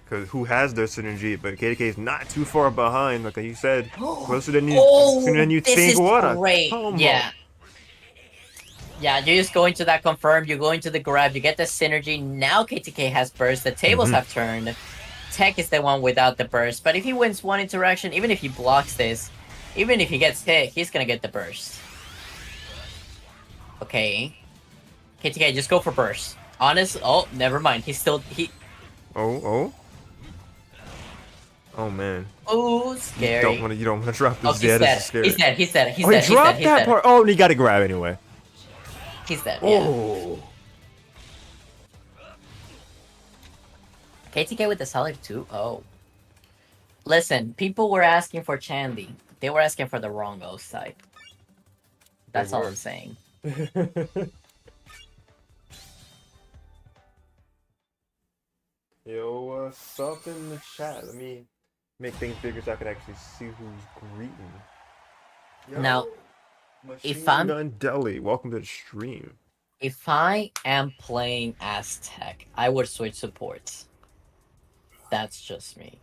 Because who has their synergy, but KTK is not too far behind, like you said. Closer than you this think. is What a great. combo. Yeah. Yeah, you just go into that confirm, you go into the grab, you get the synergy. Now KTK has burst, the tables have turned. TEC is the one without the burst, but if he wins one interaction, even if he blocks this, even if he gets hit, he's gonna get the burst. Okay. KTK, just go for burst. Oh, never mind. Oh man. Oh, scary. You don't wanna drop Oh, this. he's Yeah, dead. this is scary. He's dead. He's dead. He's Oh, dead. he dropped He's that dead. part. Oh, and he gotta grab anyway. He's dead. Yeah. Oh. KTK with the solid 2-0. Listen, people were asking for Chandy. They were asking for the wrong ghost type. That's all I'm saying. Yo, stuff in the chat. Let me make things bigger so I can actually see who's greeting. Yo, Now, if I'm Gun Deli, welcome to the stream. If I am playing as TEC, I would switch supports. That's just me.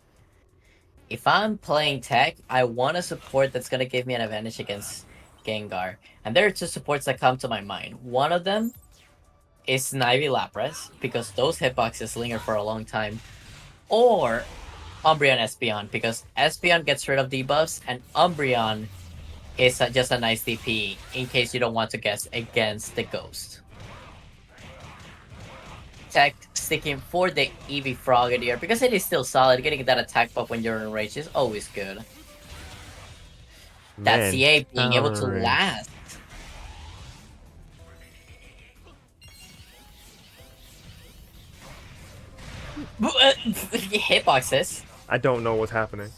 If I'm playing TEC, I want a support that's gonna give me an advantage against Gengar. And there are two supports that come to my mind. One of them is Snivy Lapras, because those hitboxes linger for a long time. Or Umbreon Espeon, because Espeon gets rid of debuffs, and Umbreon is just a nice DP in case you don't want to guess against the Ghost. TEC sticking for the Eevee Frogadier because it is still solid. Getting that attack buff when you're in rage is always good. That CA being able to last. Hitboxes. I don't know what's happening.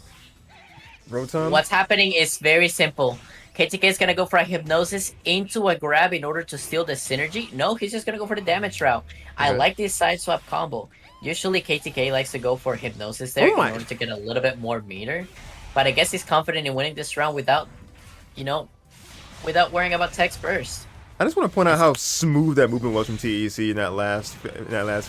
Rotom? What's happening is very simple. KTK is gonna go for a hypnosis into a grab in order to steal the synergy. No, he's just gonna go for the damage route. I Okay. like this side swap combo. Usually KTK likes to go for hypnosis there Oh my! in order to get a little bit more meter. But I guess he's confident in winning this round without, you know, without worrying about Tech's burst. I just want to point out how smooth that movement was from TEC in that last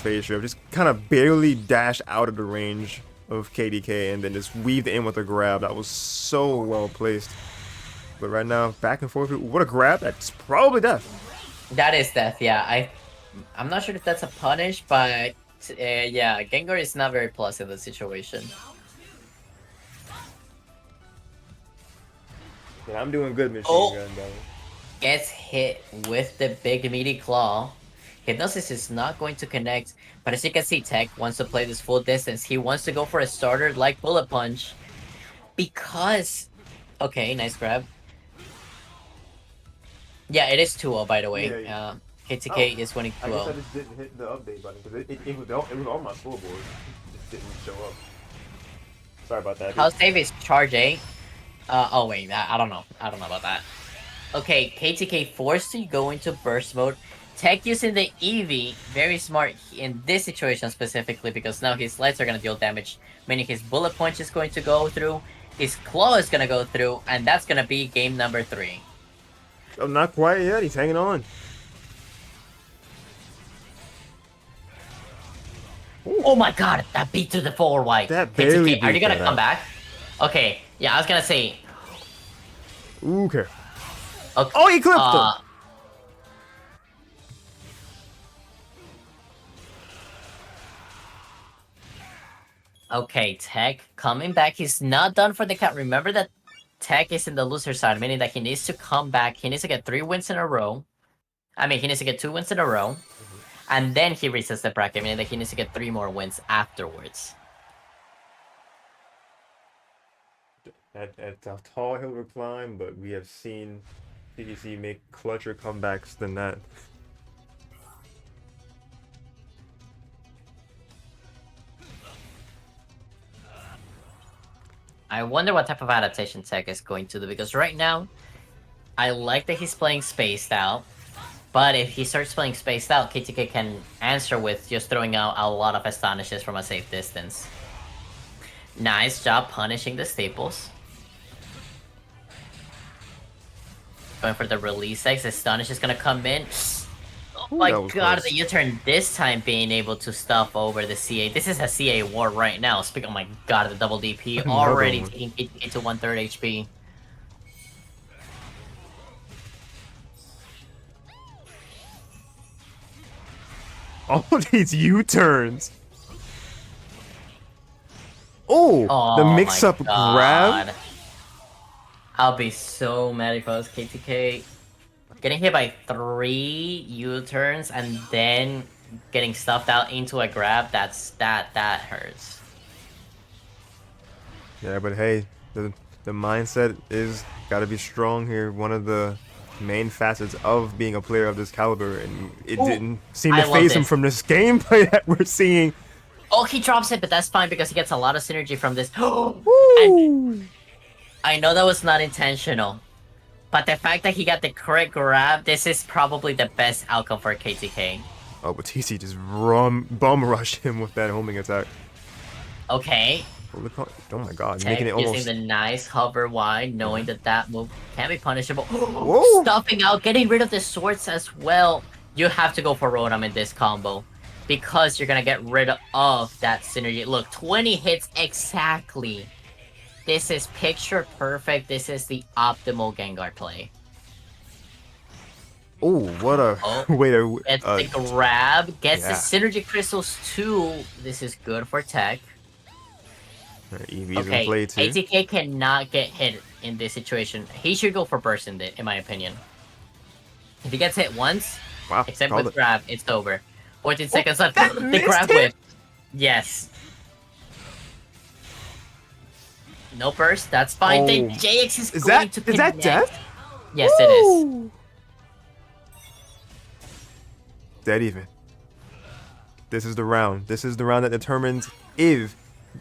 phase shift. Just kind of barely dashed out of the range of KTK and then just weaved in with a grab. That was so well placed. But right now, back and forth. What a grab! That's probably death. That is death, yeah. I'm not sure if that's a punish, but yeah, Gengar is not very plus in the situation. Yeah, I'm doing good, machine gun though. Gets hit with the big meaty claw. Hypnosis is not going to connect, but as you can see, Tech wants to play this full distance. He wants to go for a starter like Bullet Punch because... Okay, nice grab. Yeah, it is 2-0 by the way. Yeah. KTK is winning 2-0. I guess I just didn't hit the update button because it was on my scoreboard. It just didn't show up. Sorry about that. How safe is Charge A? Oh wait, I don't know. I don't know about that. Okay, KTK forced to go into burst mode. Tech using the Eevee, very smart in this situation specifically because now his lights are going to deal damage, meaning his bullet punch is going to go through, his claw is going to go through, and that's going to be game number 3. Oh, not quite yet. He's hanging on. Ooh. Oh my god, that beat through the forward white. That barely KTK, are you going to beat come that back? Okay, yeah, I was going to say... Okay. Okay, Oh, he clipped him! Okay, Tech coming back. He's not done for the count. Remember that Tech is in the loser side, meaning that he needs to come back. He needs to get 3 wins in a row. I mean, he needs to get 2 wins in a row. And then he resets the bracket, meaning that he needs to get 3 more wins afterwards. It's a tall hill to climb, but we have seen TTC make clutcher comebacks than that. I wonder what type of adaptation Tech is going to do, because right now, I like that he's playing spaced out. But if he starts playing spaced out, KTK can answer with just throwing out a lot of astonishes from a safe distance. Nice job punishing the staples. Going for the release X. Astonish is gonna come in. Oh my god, close. the U-turn this time being able to stuff over the CA. This is a CA war right now. Oh my god, the double DP already taking KTK to 1/3 HP. All these U-turns. Oh, the mix-up grab. I'll be so mad if I was KTK. Getting hit by 3 U-turns and then getting stuffed out into a grab, that hurts. Yeah, but hey, the mindset is gotta be strong here. One of the main facets of being a player of this caliber, and it didn't seem to phase him from this gameplay that we're seeing. Oh, he drops it, but that's fine because he gets a lot of synergy from this. And I know that was not intentional, but the fact that he got the correct grab, this is probably the best outcome for KTK. Oh, but TC just bum rushed him with that homing attack. Okay. Oh my god, Tech making it almost... using the nice hover wide, knowing that move can be punishable. Whoa. Stuffing out, getting rid of the swords as well. You have to go for Rotom in this combo, because you're gonna get rid of that synergy. Look, 20 hits exactly. This is picture perfect. This is the optimal Gengar play. Oh, what a way to... It's the grab, gets the synergy crystals too. This is good for Tech. Eevee's in play too. KTK cannot get hit in this situation. He should go for burst in my opinion. If he gets hit once, except with grab, it's over. 14 seconds left. The grab whip. Yes. No burst, that's fine. The JX is going to connect. Is that death? Yes, it is. Dead even. This is the round. This is the round that determines if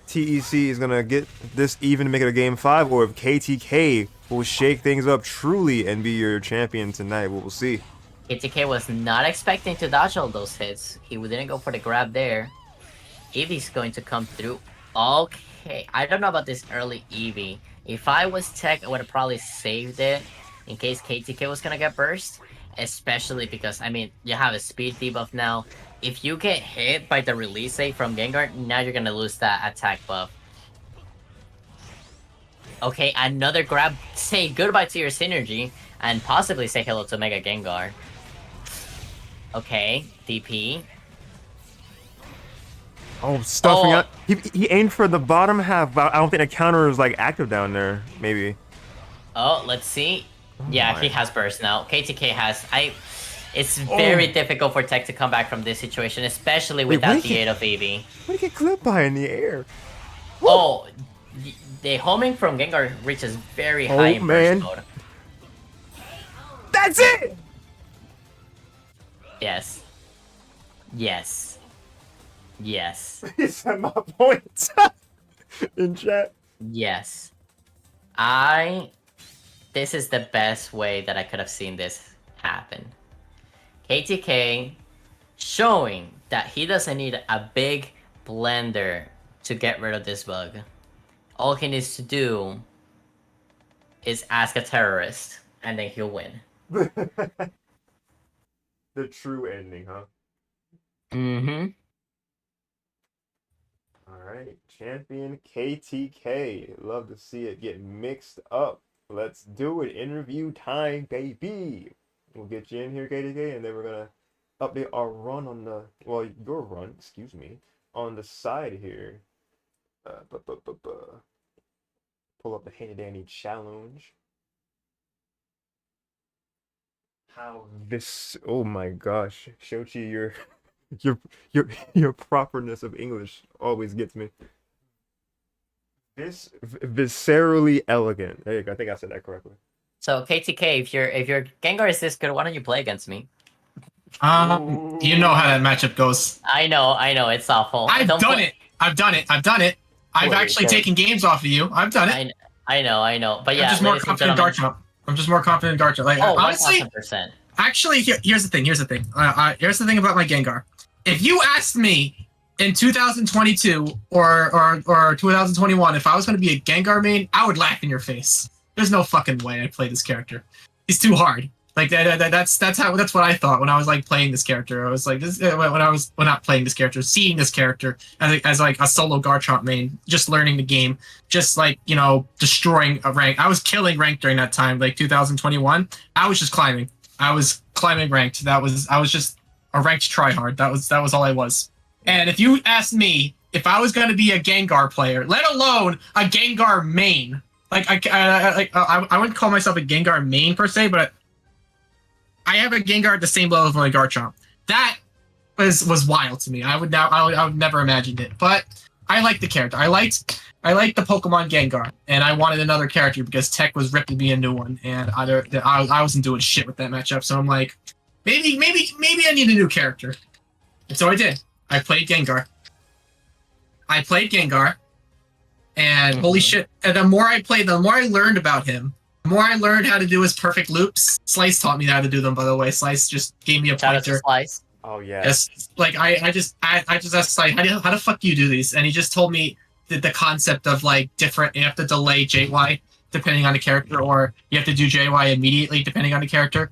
TEC is gonna get this even to make it a game 5, or if KTK will shake things up truly and be your champion tonight. We'll see. KTK was not expecting to dodge all those hits. He didn't go for the grab there. Eevee's going to come through. Okay, I don't know about this early Eevee. If I was Tech, I would have probably saved it in case KTK was gonna get burst. Especially because, I mean, you have a speed debuff now. If you get hit by the release save from Gengar, now you're gonna lose that attack buff. Okay, another grab. Say goodbye to your synergy, and possibly say hello to Mega Gengar. Okay, DP. Oh, stuffing out. He aimed for the bottom half, but I don't think the counter is like active down there. Maybe. Oh, let's see. Yeah, he has burst now. KTK has. It's very difficult for Tech to come back from this situation, especially without the aid of Eevee. What did he get clipped by in the air? Oh, the homing from Gengar reaches very high in burst mode. That's it! Yes. Yes. Yes. He said my points in chat. Yes. This is the best way that I could have seen this happen. KTK showing that he doesn't need a big blender to get rid of this bug. All he needs to do is ask a terrorist, and then he'll win. The true ending, huh? Mm-hmm. Alright, champion KTK. Love to see it get mixed up. Let's do it. Interview time, baby. We'll get you in here, KTK, and then we're gonna update our run on the, well, your run, excuse me, on the side here. Pull up the handy dandy challenge. How this? Oh my gosh, Shochi, your properness of English always gets me. This viscerally elegant. There you go. I think I said that correctly. So KTK, if your Gengar is this good, why don't you play against me? You know how that matchup goes. I know, it's awful. I've done it. I've actually taken games off of you. I've done it. I know. But yeah, I'm just more confident in Garchomp. Like, honestly, 1,000%. Actually, here's the thing. Here's the thing about my Gengar. If you asked me in 2022 or 2021 if I was going to be a Gengar main, I would laugh in your face. There's no fucking way I'd play this character. He's too hard. Like that's what I thought when I was like playing this character. I was like not playing this character, seeing this character as like a solo Garchomp main, just learning the game, just like, you know, destroying a rank. I was killing rank during that time, like 2021. I was just climbing. I was climbing ranked. I was just a ranked tryhard. That was all I was. And if you asked me if I was going to be a Gengar player, let alone a Gengar main, like I wouldn't call myself a Gengar main per se, but I have a Gengar at the same level as my Garchomp. That was wild to me. I would never imagined it. But I like the character. I liked the Pokemon Gengar, and I wanted another character because Tech was ripping me a new one, and I wasn't doing shit with that matchup. So I'm like, maybe I need a new character, and so I did. I played Gengar. And holy shit! And the more I played, the more I learned about him. The more I learned how to do his perfect loops. Slice taught me how to do them, by the way. Slice just gave me a pointer. Slice. Oh yeah. Yes. Like I just asked Slice, how the fuck do you do these? And he just told me the concept of like different. You have to delay JY depending on the character, or you have to do JY immediately depending on the character.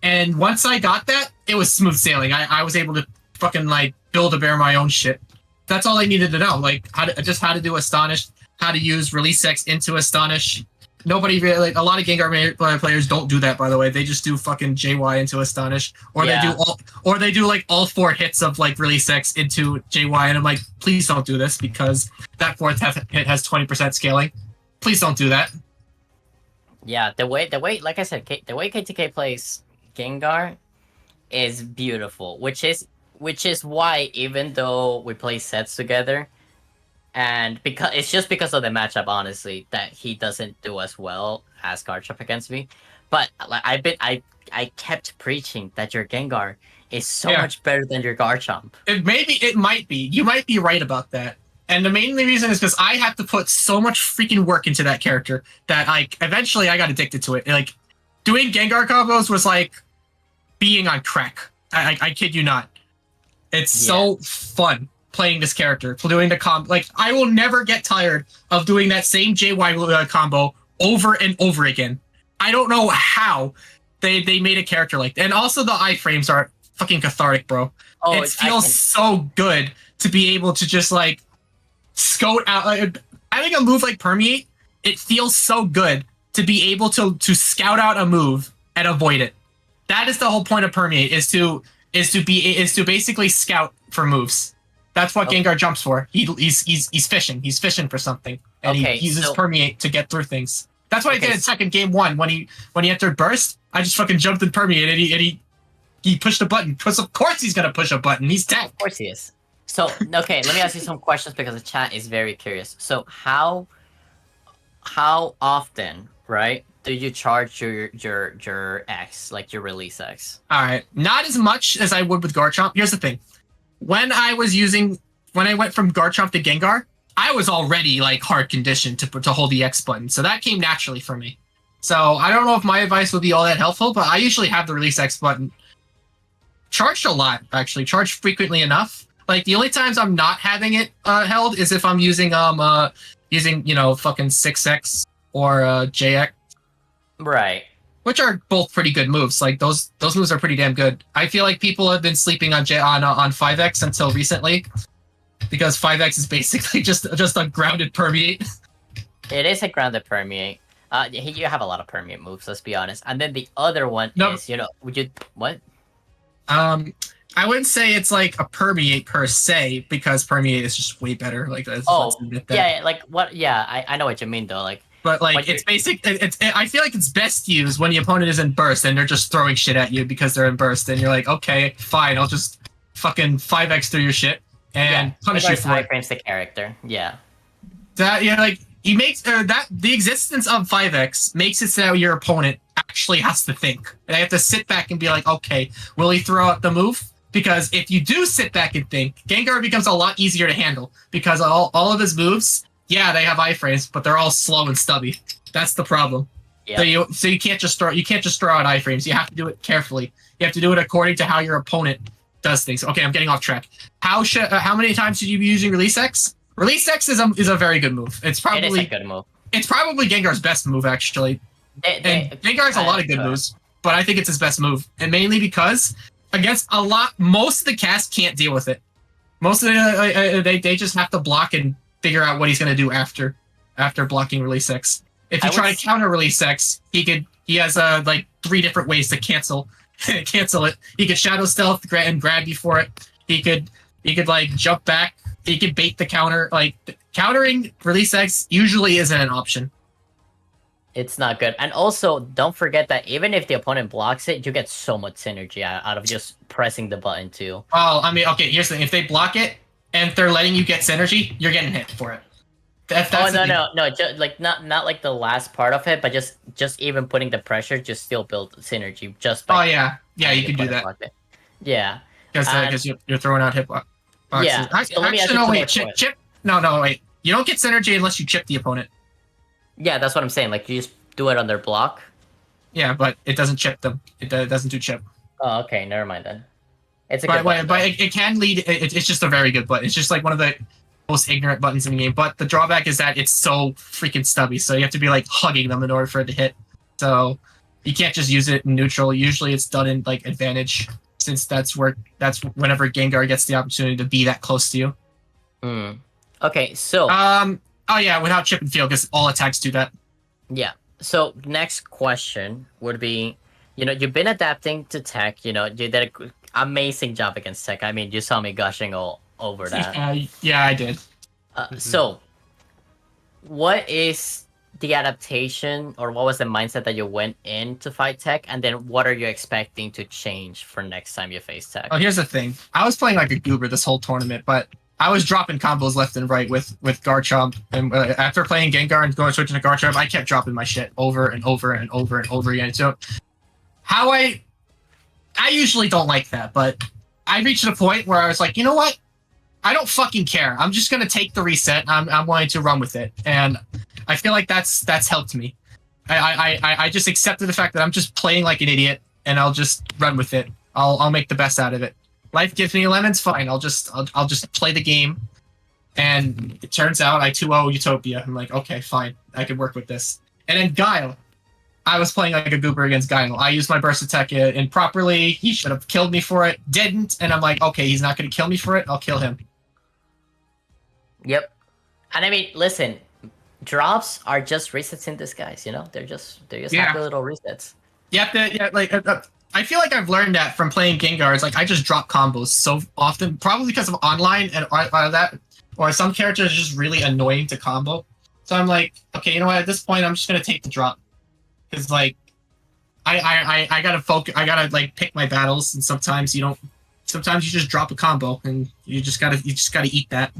And once I got that, it was smooth sailing. I was able to fucking like build a bear my own shit. That's all I needed to know. Like how to do Astonish, how to use Release X into Astonish. Nobody really, like, a lot of Gengar players don't do that, by the way. They just do fucking JY into Astonish, or they do like all 4 hits of like Release X into JY, and I'm like, please don't do this because that 4th hit has 20% scaling. Please don't do that. Yeah, the way, like I said, the way KTK plays Gengar is beautiful, which is why even though we play sets together, and because it's just because of the matchup, honestly, that he doesn't do as well as Garchomp against me. But like I kept preaching that your Gengar is so much better than your Garchomp. It might be. You might be right about that. And the main reason is because I have to put so much freaking work into that character that like eventually I got addicted to it. Like doing Gengar combos was like being on crack. I kid you not. It's so fun playing this character, doing the combo. Like I will never get tired of doing that same JY combo over and over again. I don't know how they made a character like that. And also the iframes are fucking cathartic, bro. Oh, it feels so good to be able to just like scout out. I think a move like Permeate, it feels so good to be able to scout out a move and avoid it. That is the whole point of Permeate, is to basically scout for moves. That's what Gengar jumps for. He's fishing. He's fishing for something, and he uses Permeate to get through things. That's what I did in second game 1 when he entered Burst. I just fucking jumped in Permeate and he pushed a button. Because of course he's gonna push a button. He's tech. Of course he is. So okay, let me ask you some questions because the chat is very curious. So how often, right, do you charge your X, like your release X? All right, not as much as I would with Garchomp. Here's the thing: when I went from Garchomp to Gengar, I was already like hard conditioned to hold the X button, so that came naturally for me. So I don't know if my advice would be all that helpful, but I usually have the release X button charged a lot, actually, charged frequently enough. Like the only times I'm not having it held is if I'm using fucking 6X or JX. Right. Which are both pretty good moves. Like those moves are pretty damn good. I feel like people have been sleeping on 5X until recently, because 5X is basically just a grounded Permeate. It is a grounded Permeate. You have a lot of Permeate moves, let's be honest. And then the other one is, what? I wouldn't say it's like a Permeate per se, because Permeate is just way better. Like, let's admit that. Yeah, like what? Yeah, I know what you mean though. Like, but like it's basic. I feel like it's best used when the opponent is in burst and they're just throwing shit at you because they're in burst, and you're like, okay, fine, I'll just fucking 5x through your shit and punish you for it. Frames the character. Yeah. Like he makes that the existence of 5x makes it so your opponent actually has to think. They have to sit back and be like, okay, will he throw out the move? Because if you do sit back and think, Gengar becomes a lot easier to handle, because all of his moves, yeah, they have iframes, but they're all slow and stubby. That's the problem. Yeah. So you can't just throw out iframes. You have to do it carefully. You have to do it according to how your opponent does things. Okay, I'm getting off track. How many times should you be using Release X? Release X is a very good move. It is a good move. It's probably Gengar's best move, actually. Gengar has a lot of good moves, but I think it's his best move, and mainly because against most of the cast can't deal with it. Most of they just have to block and figure out what he's going to do after blocking Release X. If you try to counter Release X, he has like 3 different ways to cancel it. He could Shadow Stealth and grab you for it. He could like jump back. He could bait the counter. Like countering Release X usually isn't an option. It's not good. And also, don't forget that even if the opponent blocks it, you get so much synergy out of just pressing the button too. Well, I mean, okay, here's the thing. If they block it and they're letting you get synergy, you're getting hit for it. No. Just like not like the last part of it, but just even putting the pressure, just still build synergy. Just by you can do that. Yeah, because you're throwing out hitboxes. Yeah. Chip. No, wait. You don't get synergy unless you chip the opponent. Yeah, that's what I'm saying. Like, you just do it on their block. Yeah, but it doesn't chip them. It doesn't do chip. Oh, okay. Never mind then. It's a good button, but it can lead. It's just a very good button. It's just like one of the most ignorant buttons in the game. But the drawback is that it's so freaking stubby. So you have to be like hugging them in order for it to hit. So you can't just use it in neutral. Usually it's done in like advantage, since that's whenever Gengar gets the opportunity to be that close to you. Okay, so oh yeah, without chip and field, because all attacks do that. Yeah. So next question would be, you've been adapting to TEC. You did an amazing job against TEC. I mean, you saw me gushing all over that. Yeah, I did. So, what is the adaptation, or what was the mindset that you went in to fight TEC, and then what are you expecting to change for next time you face TEC? Oh, here's the thing. I was playing like a goober this whole tournament, but I was dropping combos left and right with Garchomp, and after playing Gengar and going switching to Garchomp, I kept dropping my shit over and over and over and over again. So, how I usually don't like that, but I reached a point where I was like, you know what? I don't fucking care. I'm just gonna take the reset. I'm going to run with it, and I feel like that's helped me. I just accepted the fact that I'm just playing like an idiot, and I'll just run with it. I'll make the best out of it. Life gives me lemons, fine. I'll just play the game, and it turns out I 2-0 Utopia. I'm like, okay, fine, I can work with this. And then Guile, I was playing like a goober against Guile. I used my burst attack improperly. He should have killed me for it, didn't, and I'm like, okay, he's not going to kill me for it. I'll kill him. Yep. And I mean, listen, drops are just resets in disguise. You know, they're just happy little resets. I feel like I've learned that from playing Gengar. It's like I just drop combos so often, probably because of online and that, or some characters are just really annoying to combo. So I'm like, okay, you know what? At this point, I'm just gonna take the drop, because like, I gotta focus. I gotta like pick my battles, and sometimes you don't. Sometimes you just drop a combo, and you just gotta eat that.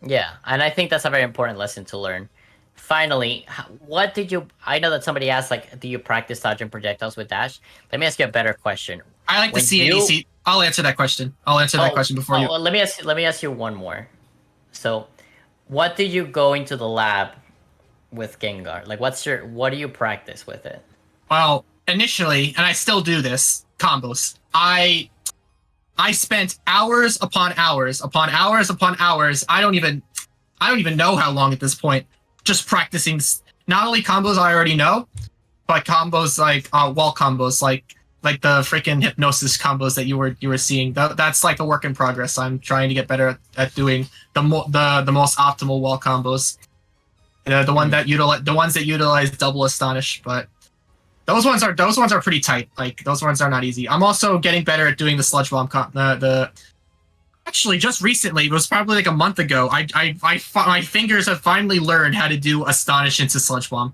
Yeah, and I think that's a very important lesson to learn. Finally, what did you... I know that somebody asked, like, do you practice dodging projectiles with dash? Let me ask you a better question. I like the CADC. I'll answer that question. That question before you... Well, let me ask you one more. So, what did you go into the lab with Gengar? Like, what do you practice with it? Well, initially, and I still do this, combos. I spent hours upon hours upon hours upon hours. I don't even know how long at this point. Just practicing not only combos I already know, but combos like wall combos, like the freaking hypnosis combos that you were seeing. That's like a work in progress. I'm trying to get better at doing the most optimal wall combos. The ones that utilize double astonish, but those ones are pretty tight. Like those ones are not easy. I'm also getting better at doing the sludge bomb. Actually, just recently, it was probably like a month ago, my fingers have finally learned how to do Astonish into Sludge Bomb.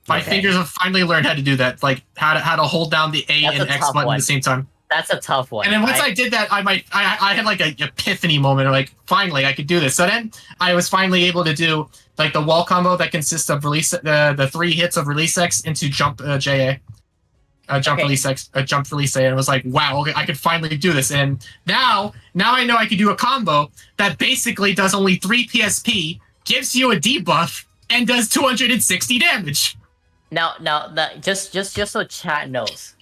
My fingers have finally learned how to do that, like how to hold down the A and X button at the same time. That's a tough one. And then once I did that, I had like an epiphany moment, like finally I could do this. So then I was finally able to do like the wall combo that consists of release the 3 hits of Release X into Jump JA. Release X, jump release A, and it was like, wow, okay, I could finally do this. And now I know I can do a combo that basically does only 3 PSP, gives you a debuff, and does 260 damage. Now, just so chat knows,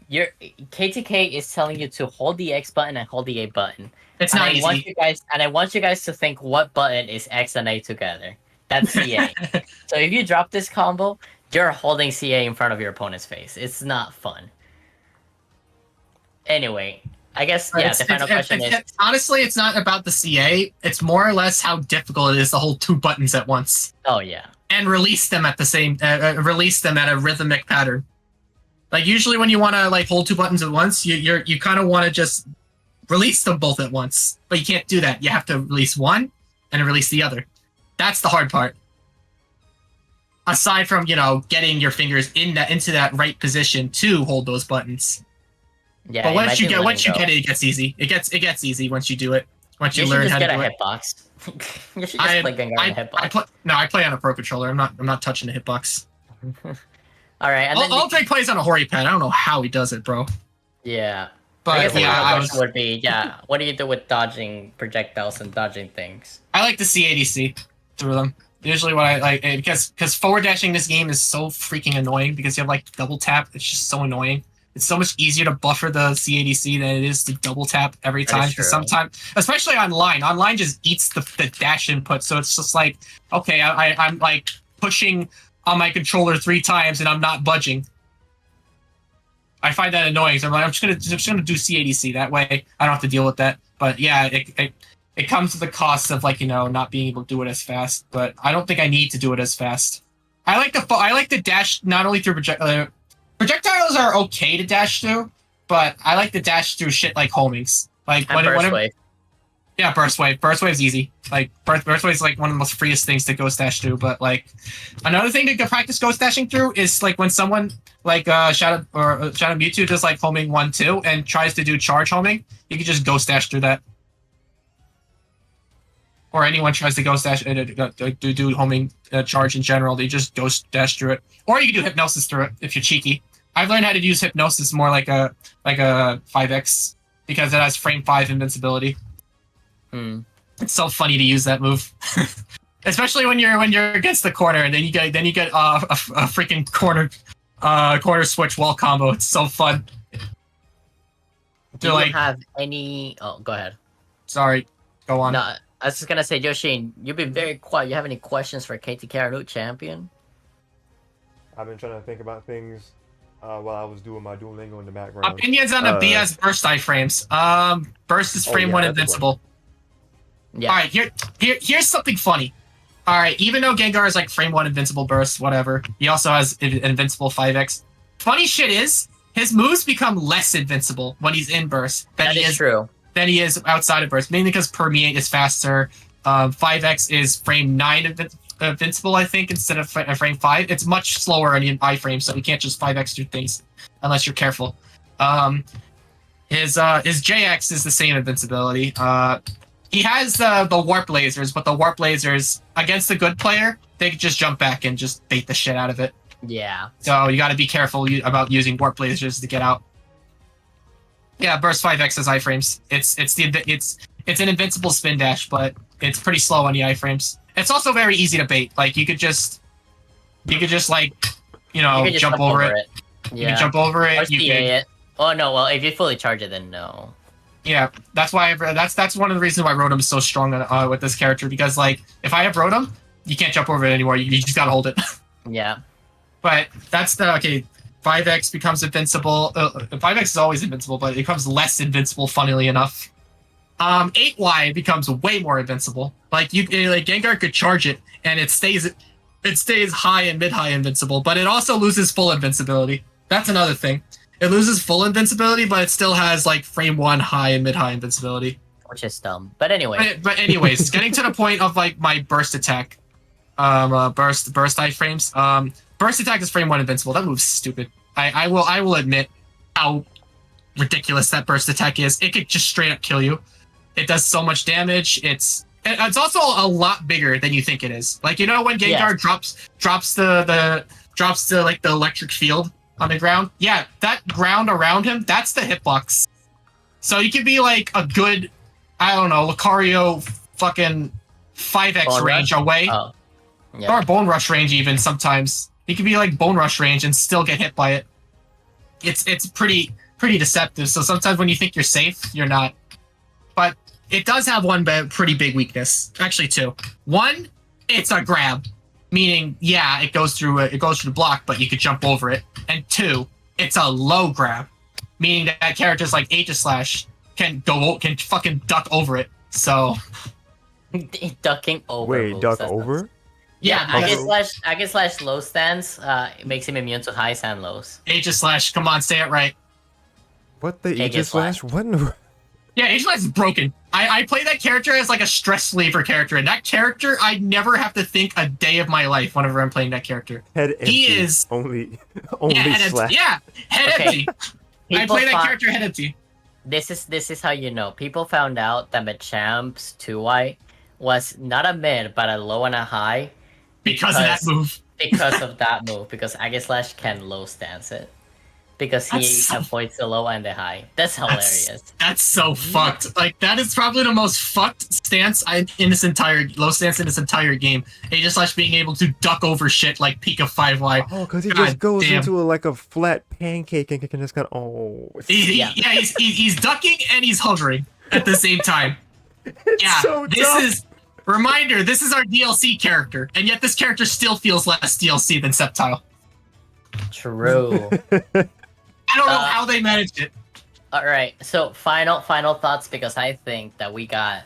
your KTK is telling you to hold the X button and hold the A button. It's not easy. I want you guys to think what button is X and A together. That's CA. So if you drop this combo, you're holding CA in front of your opponent's face. It's not fun. Anyway, I guess, the final question is... Honestly, it's not about the CA. It's more or less how difficult it is to hold 2 buttons at once. Oh, yeah. And release them at the same... release them at a rhythmic pattern. Like, usually when you want to, like, hold 2 buttons at once, you kind of want to just release them both at once. But you can't do that. You have to release one and release the other. That's the hard part. Aside from, getting your fingers into that right position to hold those buttons. Yeah. But once you get it, it gets easy. It gets easy once you do it. Once you learn how to do it. You should just play Gengar on a hitbox. I play on a Pro Controller. I'm not touching the hitbox. All right. And Aldrich plays on a Hori pad. I don't know how he does it, bro. Yeah. But I guess the would be, what do you do with dodging projectiles and dodging things? I like to see ADC through them. Usually what I like, because forward dashing this game is so freaking annoying because you have like double tap. It's just so annoying. It's so much easier to buffer the CADC than it is to double tap every time. Because sometimes, especially online just eats the dash input. So it's just like, okay, I'm like pushing on my controller 3 times and I'm not budging. I find that annoying. So I'm like, I'm just gonna do CADC. That way I don't have to deal with that. But yeah, it comes at the cost of like not being able to do it as fast, but I don't think I need to do it as fast. I like the dash not only through projectiles are okay to dash through, but I like to dash through shit like homings. Like Yeah, burst wave. Burst wave's easy. Like burst wave's like one of the most freest things to ghost dash through. But like another thing to practice ghost dashing through is like when someone like Shadow Mewtwo does like homing 1-2 and tries to do charge homing, you can just ghost dash through that. Or anyone tries to ghost dash do homing charge in general, they just ghost dash through it. Or you can do hypnosis through it if you're cheeky. I've learned how to use hypnosis more like a 5x because it has frame 5 invincibility. It's so funny to use that move, especially when you're against the corner, and then you get a freaking corner switch wall combo. It's so fun. Do you have any? Oh, go ahead. Sorry, go on. No, I was just gonna say, Yoshin, you've been very quiet. You have any questions for KTK, our new champion? I've been trying to think about things while I was doing my Duolingo in the background. Opinions on the BS burst iframes. Burst is frame 1 invincible. Yeah. All right, here's something funny. All right, even though Gengar is like frame 1 invincible burst, whatever, he also has an invincible 5x. Funny shit is, his moves become less invincible when he's in burst than he is outside of burst, mainly because permeate is faster. 5x is frame 9 invincible, I think, instead of frame 5. It's much slower in iframe, so you can't just 5x through things unless you're careful. His JX is the same invincibility. He has the warp lasers, but the warp lasers against a good player, they can just jump back and just bait the shit out of it. Yeah. So you got to be careful about using warp lasers to get out. Yeah, burst 5x has iframes. It's an invincible spin dash, but it's pretty slow on the iframes. It's also very easy to bait. Like you could just like jump over it. Yeah. You can jump over it. Or CA it. Oh no, well if you fully charge it, then no. Yeah, that's why that's one of the reasons why Rotom is so strong with this character, because like if I have Rotom, you can't jump over it anymore. You just gotta hold it. Yeah. But that's 5x becomes invincible. 5x is always invincible, but it becomes less invincible, funnily enough. 8y becomes way more invincible. Like Gengar could charge it and it stays high and mid-high invincible, but it also loses full invincibility. That's another thing. It loses full invincibility, but it still has like frame 1 high and mid-high invincibility. Which is dumb. But anyway. But anyways, getting to the point of like my burst attack. Burst iframes. Burst attack is frame 1 invincible. That move's stupid. I will admit how ridiculous that burst attack is. It could just straight up kill you. It does so much damage. It's also a lot bigger than you think it is. Like when Gengar drops the like the electric field on the ground. Yeah, that ground around him, that's the hitbox. So you could be like a good, I don't know, Lucario fucking 5x Bone range rush? away. Oh. Yeah. Or Bone Rush range even sometimes. He could be like Bone Rush range and still get hit by it. It's pretty deceptive. So sometimes when you think you're safe, you're not. But it does have one pretty big weakness. Actually, 2. 1, it's a grab, meaning it goes through the block, but you could jump over it. And 2, it's a low grab, meaning that characters like Aegislash can fucking duck over it. So ducking over. Wait, duck over? Yeah, Aegislash low stance makes him immune to highs and lows. Aegislash, come on, say it right. What the Aegislash? What in the... Yeah, Aegislash is broken. I play that character as like a stress reliever character, and that character I never have to think a day of my life whenever I'm playing that character. Head empty. He is only head empty. I play that character head empty. This is how you know. People found out that Machamp's 2Y was not a mid but a low and a high because of that move. Because of that move. Because Aegislash can low stance it. Because he avoids the low and the high. That's hilarious. That's so fucked. Like that is probably the most fucked stance in this entire low stance in this entire game. Aegislash being able to duck over shit like Pika 5Y. Oh, because he just goes into a flat pancake and can just he's ducking and he's hovering at the same time. So reminder, this is our DLC character, and yet this character still feels less DLC than Sceptile. True. I don't know how they managed it. All right, so final thoughts, because I think that we got,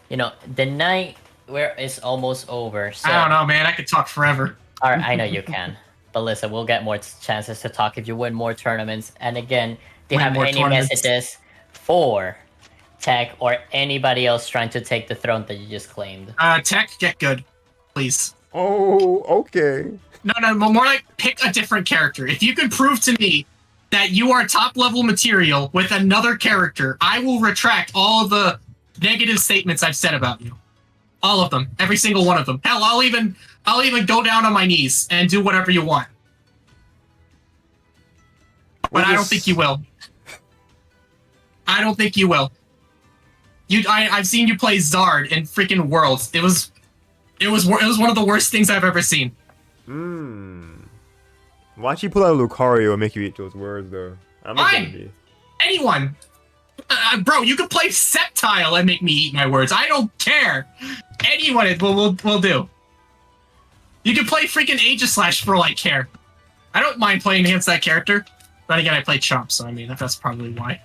the night where it's almost over. So, I don't know, man. I could talk forever. All right, I know you can, but listen, we'll get more chances to talk if you win more tournaments. And again, do you have any messages for TEC, or anybody else trying to take the throne that you just claimed. TEC, get good, please. Oh, okay. No, more like pick a different character. If you can prove to me that you are top level material with another character, I will retract all the negative statements I've said about you. All of them, every single one of them. Hell, I'll even go down on my knees and do whatever you want. But I don't think you will. I don't think you will. I've seen you play Zard in freaking Worlds. It was one of the worst things I've ever seen. Why'd you pull out Lucario and make you eat those words, though? I'm not gonna be. Anyone. Bro, you could play Sceptile and make me eat my words. I don't care. Anyone will do. You can play freaking Aegislash for all I care. I don't mind playing against that character. But again, I play Chomp, so I mean, that's probably why.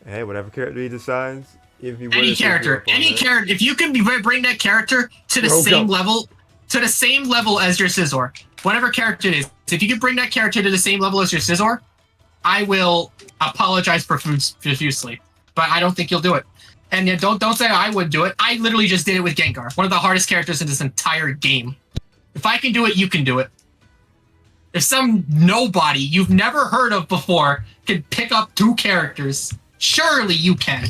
Hey, whatever character he decides. If you any character, if you can bring that character to the same level as your Scizor, whatever character it is, if you can bring that character to the same level as your Scizor, I will apologize profusely. But I don't think you'll do it. And yeah, don't say I would do it. I literally just did it with Gengar, one of the hardest characters in this entire game. If I can do it, you can do it. If some nobody you've never heard of before can pick up 2 characters, surely you can.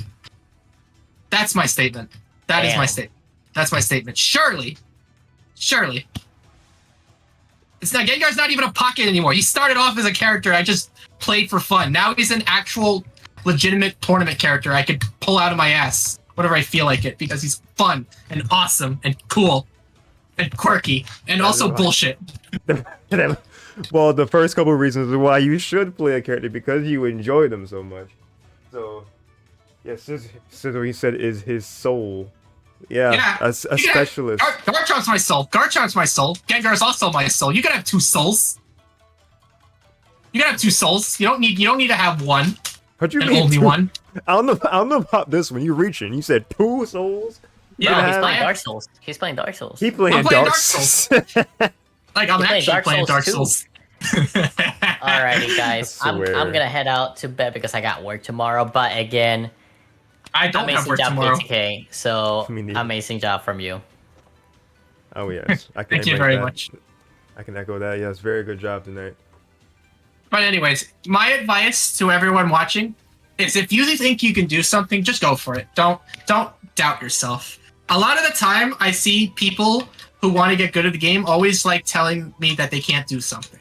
That's my statement. That is my statement. That's my statement. Surely. It's not Gengar's not even a pocket anymore. He started off as a character I just played for fun. Now he's an actual legitimate tournament character I could pull out of my ass whenever I feel like it because he's fun and awesome and cool and quirky and also bullshit. Well, the first couple of reasons why you should play a character because you enjoy them so much. So, yes, Scizor, he said, is his soul. Yeah, a specialist. Garchomp's my soul. Garchomp's my soul. Gengar's also my soul. You gotta have 2 souls. You gotta have 2 souls. You don't need to have one. What you and mean? Only one. I don't know about this one. You reaching? You said 2 souls. Yeah, he's playing Dark Souls. He's playing Dark Souls. He's playing Dark Souls. Like I'm actually playing Dark Souls. Alrighty, guys. I'm gonna head out to bed because I got work tomorrow. But again, I don't have work tomorrow. KTK, so amazing job from you. Oh yes, Thank you very much. I can echo that. Yes, very good job tonight. But anyways, my advice to everyone watching is if you think you can do something, just go for it. Don't doubt yourself. A lot of the time, I see people who want to get good at the game always like telling me that they can't do something.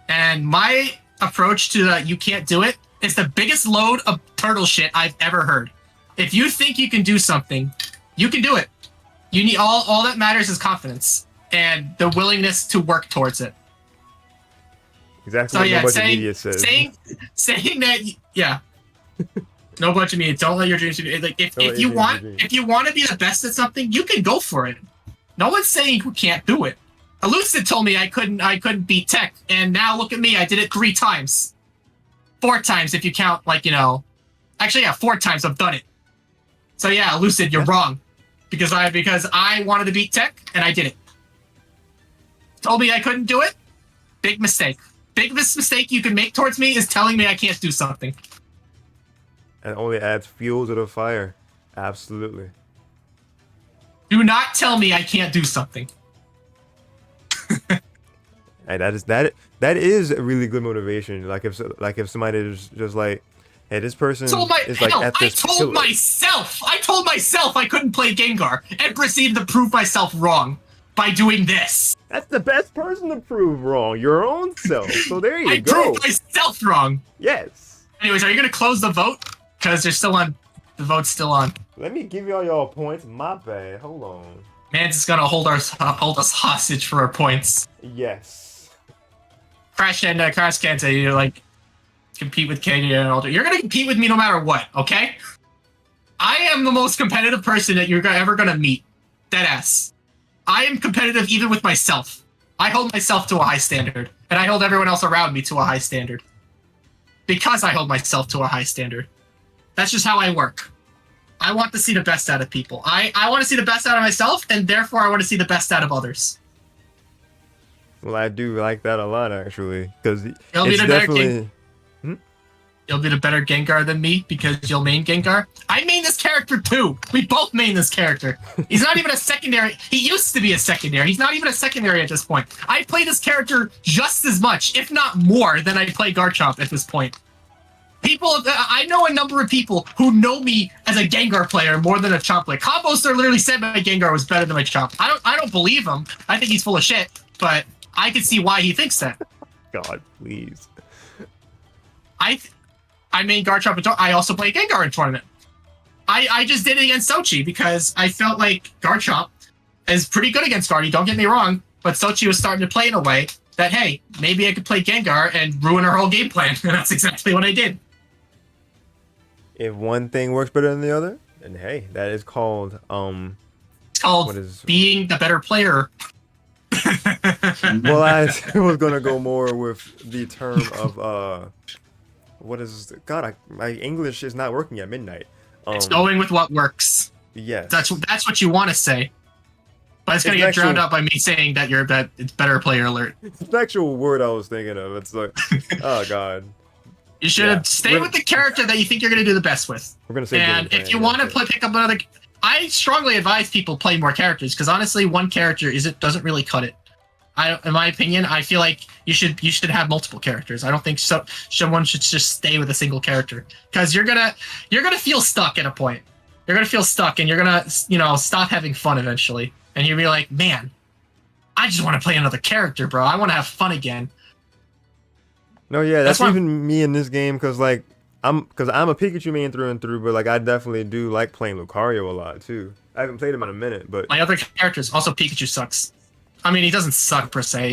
And my approach to the you can't do it is the biggest load of turtle shit I've ever heard. If you think you can do something, you can do it. You need all that matters is confidence and the willingness to work towards it. Exactly what no bunch of media says. Saying that, yeah. No bunch of media. Don't let your dreams be like if you want to be the best at something, you can go for it. No one's saying you can't do it. Elucid told me I couldn't beat TEC, and now look at me, I did it 3 times. 4 times if you count, like, you know. Actually, yeah, 4 times I've done it. So yeah, Elucid, you're wrong. Because I wanted to beat TEC, and I did it. Told me I couldn't do it? Big mistake. Biggest mistake you can make towards me is telling me I can't do something. And only adds fuel to the fire. Absolutely. Do not tell me I can't do something. Hey, that is a really good motivation. Like if somebody is just like, hey, this person is like at this I told myself I couldn't play Gengar and proceeded to prove myself wrong by doing this. That's the best person to prove wrong, your own self. So there you go. I proved myself wrong. Yes. Anyways, are you gonna close the vote? Because they're still on. The vote's still on. Let me give y'all points. My bad. Hold on. Man's just gonna hold us hostage for our points. Yes. Crash and Crash can't say you like compete with KTK and Alter. You're gonna compete with me no matter what, okay? I am the most competitive person that you're ever gonna meet. Deadass. I am competitive even with myself. I hold myself to a high standard, and I hold everyone else around me to a high standard. Because I hold myself to a high standard. That's just how I work. I want to see the best out of people. I want to see the best out of myself, and therefore I want to see the best out of others. Well, I do like that a lot, actually, because it's It'll be the definitely. you'll be the better Gengar than me because you'll main Gengar. I main this character too. We both main this character. He's not even a secondary. He used to be a secondary. He's not even a secondary at this point. I play this character just as much, if not more, than I play Garchomp at this point. I know a number of people who know me as a Gengar player more than a Chomp player. Combo Sir literally said my Gengar was better than my Chomp. I don't believe him. I think he's full of shit, but I can see why he thinks that. God, please. I main Garchomp. I also play Gengar in tournament. I just did it against Sochi because I felt like Garchomp is pretty good against Guardy, don't get me wrong, but Sochi was starting to play in a way that, hey, maybe I could play Gengar and ruin her whole game plan, and that's exactly what I did. If one thing works better than the other, then hey, that is called It's called being the better player. Well, I was gonna go more with the term of what is God? My English is not working at midnight. It's going with what works. Yes, that's what you want to say, but it's gonna get drowned out by me saying that it's better player alert. It's the actual word I was thinking of. It's like, oh God. You should stay with the character that you think you're gonna do the best with. We're gonna say, and if you want to pick up another, I strongly advise people play more characters because honestly, one character doesn't really cut it. In my opinion, I feel like you should have multiple characters. I don't think someone should just stay with a single character because you're gonna feel stuck at a point. You're gonna feel stuck, and you're gonna stop having fun eventually, and you'll be like, man, I just want to play another character, bro. I want to have fun again. No, yeah, that's even me in this game because like I'm a Pikachu main through and through, but like I definitely do like playing Lucario a lot too. I haven't played him in a minute, but my other characters also Pikachu sucks. I mean, he doesn't suck per se.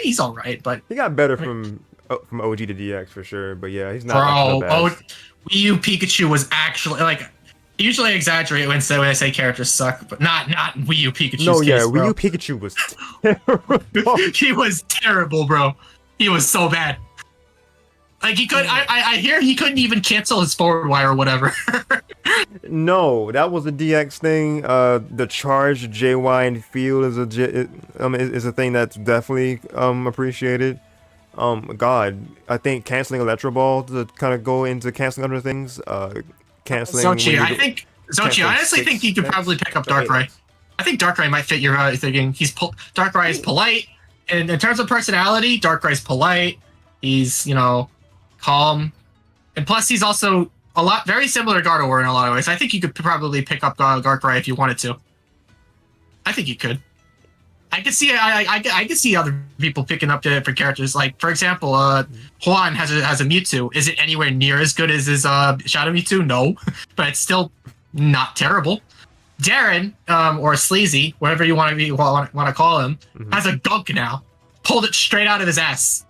He's all right, but he got better from OG to DX for sure. But yeah, he's not. Bro, Wii U Pikachu was actually like. Usually I exaggerate when I say characters suck, but not Wii U Pikachu. No, yeah, Wii U Pikachu was terrible. He was terrible, bro. He was so bad. Like he could, I hear he couldn't even cancel his forward wire or whatever. No, that was a DX thing. The charge JY and field is a thing that's definitely appreciated. God, I think canceling Electro Ball to kind of go into canceling other things. Canceling. Sochi, I honestly think you could probably pick up Darkrai. I think Darkrai might fit your thinking. Darkrai is polite, and in terms of personality, Darkrai's polite. He's calm, and plus he's also very similar to Gardevoir in a lot of ways. I think you could probably pick up Darkrai if you wanted to. I think you could. I could see I could see other people picking up different characters. Like for example, Juan has a Mewtwo. Is it anywhere near as good as his Shadow Mewtwo? No, but it's still not terrible. Darren or Sleazy, whatever you want to call him, has a Gunk now. Pulled it straight out of his ass.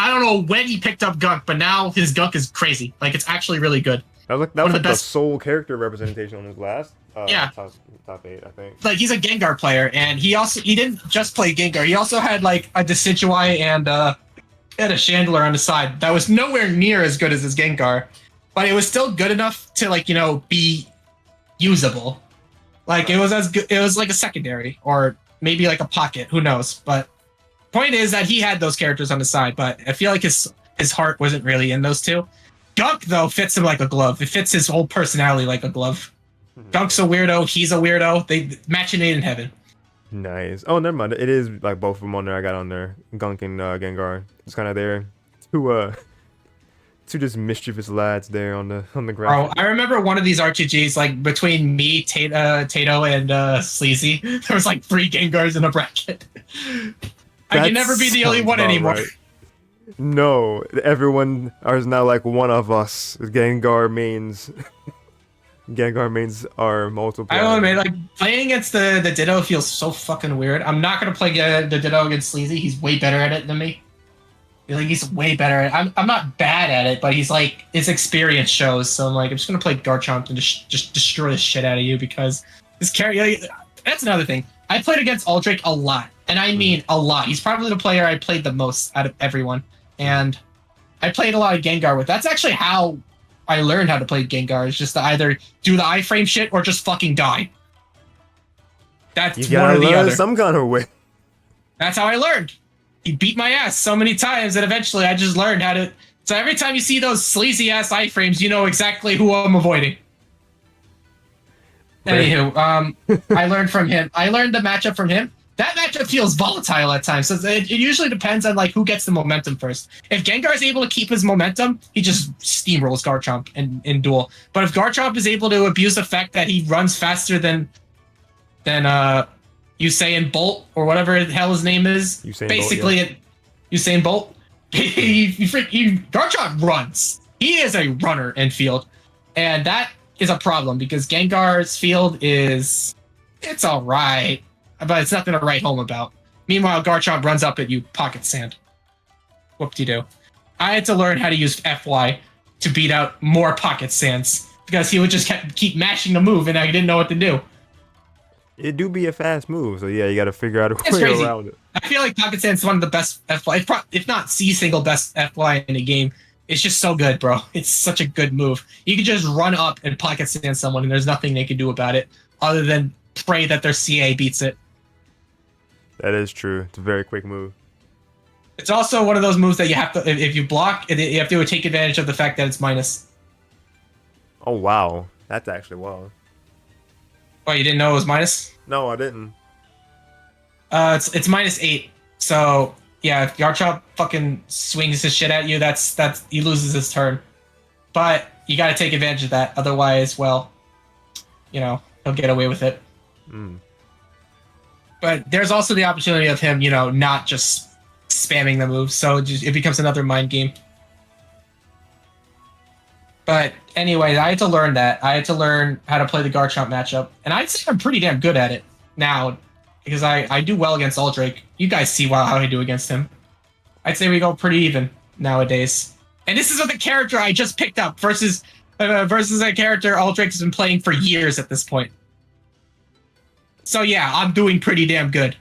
I don't know when he picked up Gunk, but now his Gunk is crazy. Like, it's actually really good. That was like the sole character representation on his last top 8, I think. Like, he's a Gengar player, and he didn't just play Gengar. He also had, like, a Decidueye and a Chandler on the side. That was nowhere near as good as his Gengar. But it was still good enough to, like, be usable. Like, it was as good. It was like a secondary, or maybe like a pocket. Who knows? But point is that he had those characters on the side, but I feel like his heart wasn't really in those two. Gunk, though, fits him like a glove. It fits his whole personality like a glove. Gunk's a weirdo. He's a weirdo. They match made in heaven. Nice. Oh, never mind. It is like both of them on there. I got on there. Gunk and Gengar. It's kind of there. Two just mischievous lads there on the ground. Bro, I remember one of these RTGs, like between me, Tato, and Sleazy, there was like 3 Gengars in a bracket. I can never be the only one anymore. Right. No, everyone is now like one of us. Gengar mains. Gengar mains are multiple. I don't know, man. Like playing against the Ditto feels so fucking weird. I'm not gonna play the Ditto against Sleazy. He's way better at it than me. He's way better at it. I'm not bad at it, but he's like his experience shows. So I'm like, I'm just gonna play Garchomp and just destroy the shit out of you because this character. That's another thing. I played against Aldrich a lot. And I mean a lot. He's probably the player I played the most out of everyone. And I played a lot of Gengar with. That's actually how I learned how to play Gengar, is just to either do the iframe shit or just fucking die. That's one or the other. Some kind of way. That's how I learned. He beat my ass so many times that eventually I just learned how to So every time you see those sleazy ass iframes, you know exactly who I'm avoiding. Anywho, I learned from him. I learned the matchup from him. That matchup feels volatile at times. So it usually depends on like who gets the momentum first. If Gengar is able to keep his momentum, he just steamrolls Garchomp in duel. But if Garchomp is able to abuse the fact that he runs faster than Usain Bolt or whatever the hell his name is, Usain Bolt. Garchomp runs. He is a runner in field, and that is a problem because Gengar's field it's all right, but it's nothing to write home about. Meanwhile, Garchomp runs up at you, pocket sand. Whoop-de-doo. I had to learn how to use FY to beat out more pocket sands because he would just keep mashing the move, and I didn't know what to do. It do be a fast move, so yeah, you got to figure out a way around it. I feel like Pocket Sand's one of the best FY, if not the single best FY in the game. It's just so good, bro. It's such a good move. You can just run up and Pocket Sand someone, and there's nothing they can do about it other than pray that their CA beats it. That is true. It's a very quick move. It's also one of those moves that you have to, if you block, you have to take advantage of the fact that it's minus. Oh, wow. That's actually wild. Oh, you didn't know it was minus? No, I didn't. It's -8. So yeah, if Garchomp fucking swings his shit at you, that's he loses his turn. But you got to take advantage of that. Otherwise, well, you know, he'll get away with it. But there's also the opportunity of him, you know, not just spamming the move. So it becomes another mind game. But anyway, I had to learn that. I had to learn how to play the Garchomp matchup. And I'd say I'm pretty damn good at it now. Because I do well against Uldrake. You guys see how I do against him. I'd say we go pretty even nowadays. And this is with a character I just picked up versus a character Uldrake has been playing for years at this point. So yeah, I'm doing pretty damn good.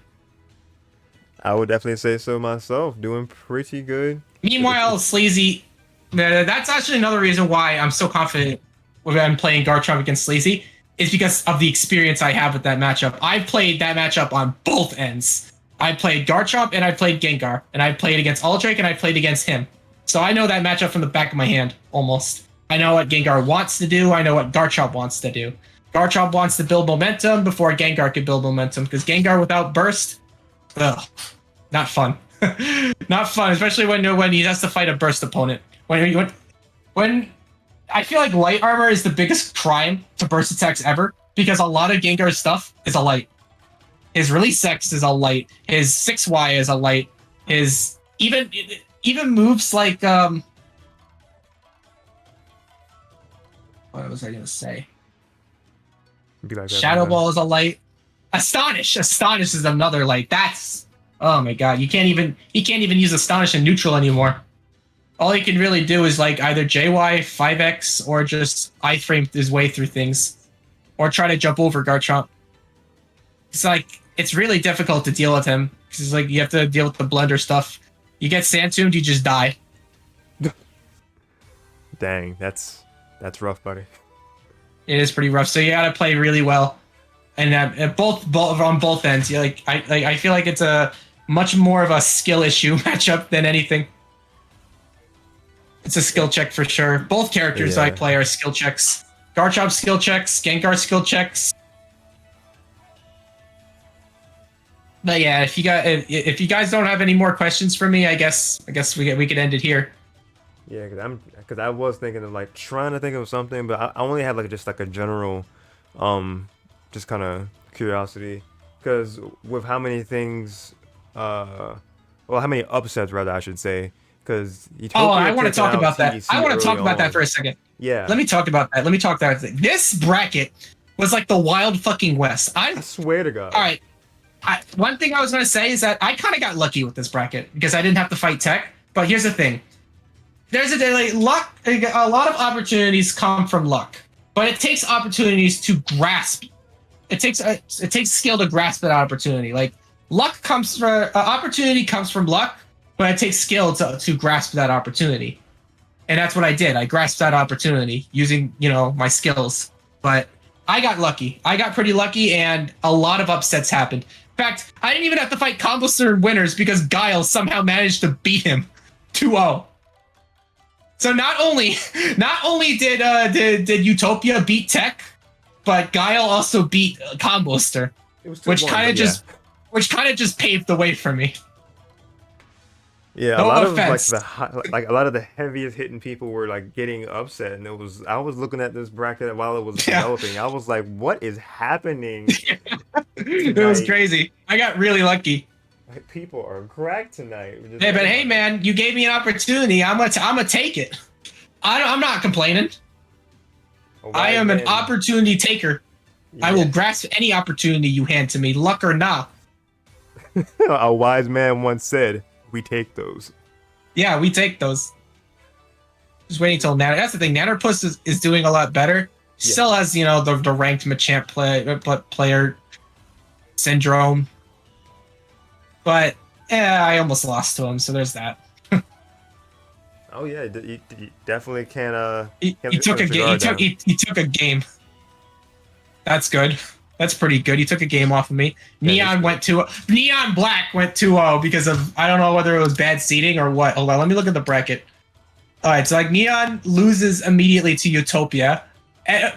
I would definitely say so myself. Doing pretty good. Meanwhile, Sleazy... That's actually another reason why I'm so confident when I'm playing Garchomp against Sleazy, is because of the experience I have with that matchup. I've played that matchup on both ends. I played Garchomp and I played Gengar, and I played against Uldrake and I played against him. So I know that matchup from the back of my hand, almost. I know what Gengar wants to do. I know what Garchomp wants to do. Garchomp wants to build momentum before Gengar could build momentum, because Gengar without burst, ugh, not fun. Not fun, especially when he has to fight a burst opponent. When I feel like light armor is the biggest crime to burst attacks ever, because a lot of Gengar's stuff is a light. His release X is a light. His 6Y is a light. His even moves like what was I gonna say? Like Shadow Ball is a light. Astonish is another light. That's, oh my god, he can't even use Astonish in neutral anymore. All he can really do is like either JY, 5X, or just iframe his way through things. Or try to jump over Garchomp. It's like, it's really difficult to deal with him. Because it's like, you have to deal with the blender stuff. You get Sand Tuned, you just die. Dang, that's rough, buddy. It is pretty rough, so you gotta play really well. And both on both ends. I feel like it's a much more of a skill issue matchup than anything. It's a skill check for sure. Both characters I play are skill checks. Garchomp skill checks, Gengar skill checks. But yeah, if you guys don't have any more questions for me, I guess we could end it here. Yeah, because I was thinking of like trying to think of something, but I only had like just like a general, just kind of curiosity, because with how many things, well, how many upsets rather I should say. Because I want to talk about that. I want to talk about that for a second. Yeah. Let me talk about that. This bracket was like the wild fucking west. I swear to God. All right. One thing I was going to say is that I kind of got lucky with this bracket because I didn't have to fight TEC. But here's the thing. There's luck. A lot of opportunities come from luck, but it takes opportunities to grasp. It takes skill to grasp that opportunity. Like luck comes from opportunity comes from luck. But it takes skill to grasp that opportunity. And that's what I did. I grasped that opportunity using, my skills. But I got lucky. I got pretty lucky, and a lot of upsets happened. In fact, I didn't even have to fight Combo Stern winners because Guile somehow managed to beat him 2-0. So not only did Utopia beat TEC, but Guile also beat Comboster, It was 2-1, which kind but of just paved the way for me. Yeah, a No lot offense. of a lot of the heaviest hitting people were like getting upset, and I was looking at this bracket while it was developing. I was like, what is happening It was tonight? crazy. I got really lucky. Like, people are cracked tonight. Just Hey, but hey, everybody. man, you gave me an opportunity. I'm gonna take it. I'm not complaining. A I am wise an man- opportunity taker. I will Yeah. grasp any opportunity you hand to me, luck or not. A wise man once said, "We take those." Yeah, we take those. Just waiting till Natter. That's the thing. Natterpuss is doing a lot better. Yeah. Still has, you know, the ranked Machamp player syndrome. But I almost lost to him, so there's that. Oh yeah, you definitely can't. He can't took a disregard game. that. He took a game. That's good. That's pretty good. He took a game off of me. Yeah, Neon Black went 2-0 because of, I don't know whether it was bad seating or what. Hold on, let me look at the bracket. All right, so like Neon loses immediately to Utopia.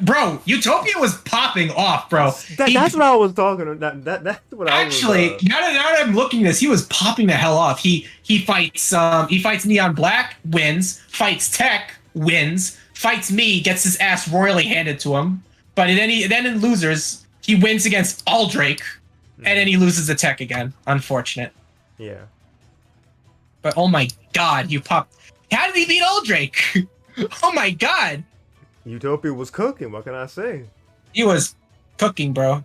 Bro, Utopia was popping off, bro. That's what I was talking about. That's what Actually, I was. now that I'm looking at this, he was popping the hell off. He fights Neon Black, wins, fights TEC, wins, fights me, gets his ass royally handed to him. But then in losers, he wins against Aldrake, and then he loses to TEC again. Unfortunate. Yeah. But oh my god, you popped. How did he beat Aldrake? Oh my god. Utopia was cooking. What can I say? He was cooking, bro.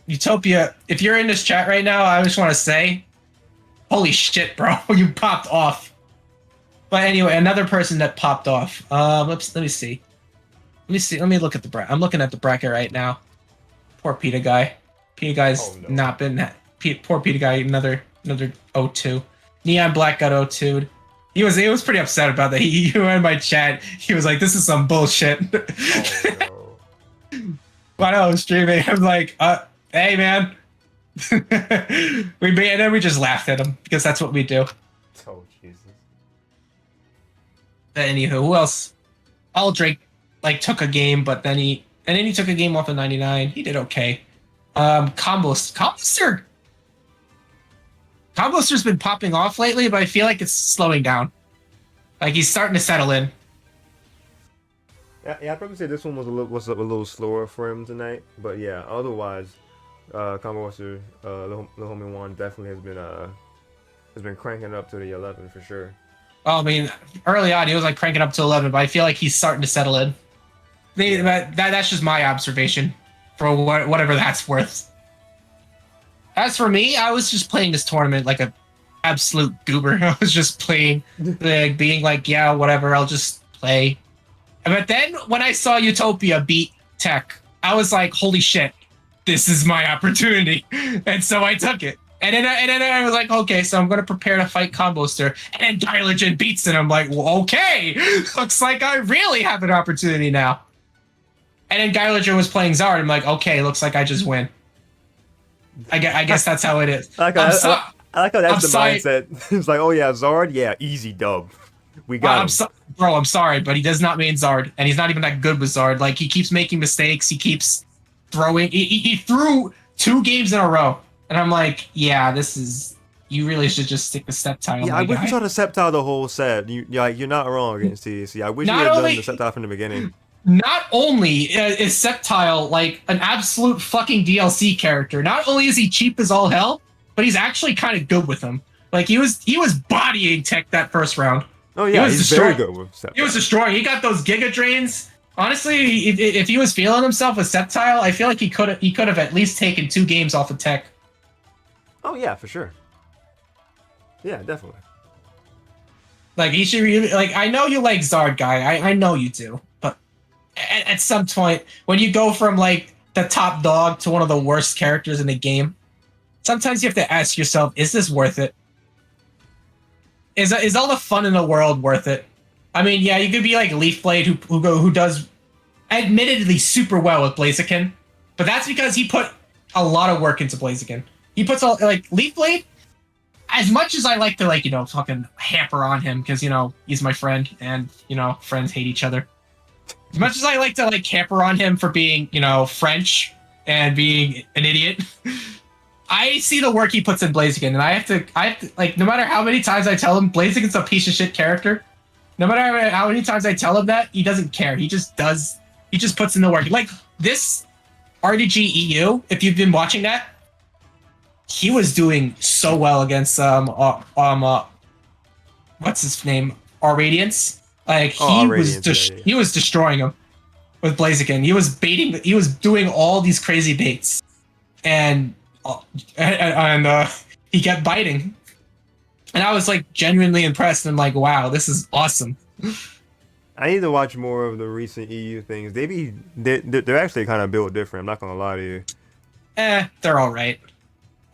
Utopia, if you're in this chat right now, I just want to say, holy shit, bro, you popped off. But anyway, another person that popped off. Let me see. Let me look at the bracket. I'm looking at the bracket right now. Poor Peta guy. Peta guy's not been. Poor Peta guy. Another 0-2. Neon Black got 0-2'd. He was pretty upset about that. He in my chat. He was like, "This is some bullshit." Oh no. While I was streaming, I'm like, "Hey, man." And then we just laughed at him because that's what we do. Oh Jesus. But anywho, who else? Aldrake took a game, but then he took a game off of 99. He did okay. Comboster's been popping off lately, but I feel like it's slowing down. Like he's starting to settle in. Yeah, I'd probably say this one was a little slower for him tonight. But yeah, otherwise, Combo Buster, the homie one definitely has been cranking up to the 11 for sure. Well, I mean, early on he was like cranking up to 11, but I feel like he's starting to settle in. That's just my observation, for whatever that's worth. As for me, I was just playing this tournament like a absolute goober. I was just playing, being like, yeah, whatever, I'll just play. But then when I saw Utopia beat TEC, I was like, holy shit, this is my opportunity. And so I took it. And then I was like, okay, so I'm going to prepare to fight Comboster. And then Gylergin beats it. I'm like, well, okay, looks like I really have an opportunity now. And then Gylergin was playing Zard. I'm like, okay, looks like I just win. I guess that's how it is. I like how that's the mindset. It's like, oh yeah, Zard, yeah, easy dub. We got him. Bro, I'm sorry, but he does not mean Zard, and he's not even that good with Zard. Like, he keeps making mistakes. He keeps throwing. He threw 2 games in a row, and I'm like, yeah, this is. You really should just stick to Sceptile. Yeah, I wish you tried to Sceptile the whole set. You're not wrong against TEC. I wish you had done the Sceptile from the beginning. Not only is Sceptile like an absolute fucking DLC character, not only is he cheap as all hell, but he's actually kind of good with him. Like he was bodying TEC that first round. Oh yeah, he's very good with Sceptile. He was destroying. He got those Giga Drains. Honestly, if he was feeling himself with Sceptile, I feel like he could have at least taken 2 games off of TEC. Oh yeah, for sure. Yeah, definitely. Like he should really I know you like Zard guy. I know you do, but at some point when you go from like the top dog to one of the worst characters in the game, sometimes you have to ask yourself, is this worth it? Is all the fun in the world worth it? I mean, yeah, you could be like Leafblade who does admittedly super well with Blaziken, but that's because he put a lot of work into Blaziken. He puts all like Leafblade. as much as I like to like fucking hamper on him because he's my friend and friends hate each other. As much as I like to like hamper on him for being French and being an idiot, I see the work he puts in Blaziken, and I have to like, no matter how many times I tell him Blaziken's a piece of shit character, no matter how many times I tell him that, he doesn't care. He just does. He just puts in the work. Like this RDG EU, if you've been watching that, he was doing so well against what's his name? Our Radiance. Like he was destroying him with Blaziken. He was baiting. He was doing all these crazy baits, and he kept biting. And I was like genuinely impressed and like, wow, this is awesome. I need to watch more of the recent EU things. They're actually kind of built different. I'm not gonna lie to you. They're all right.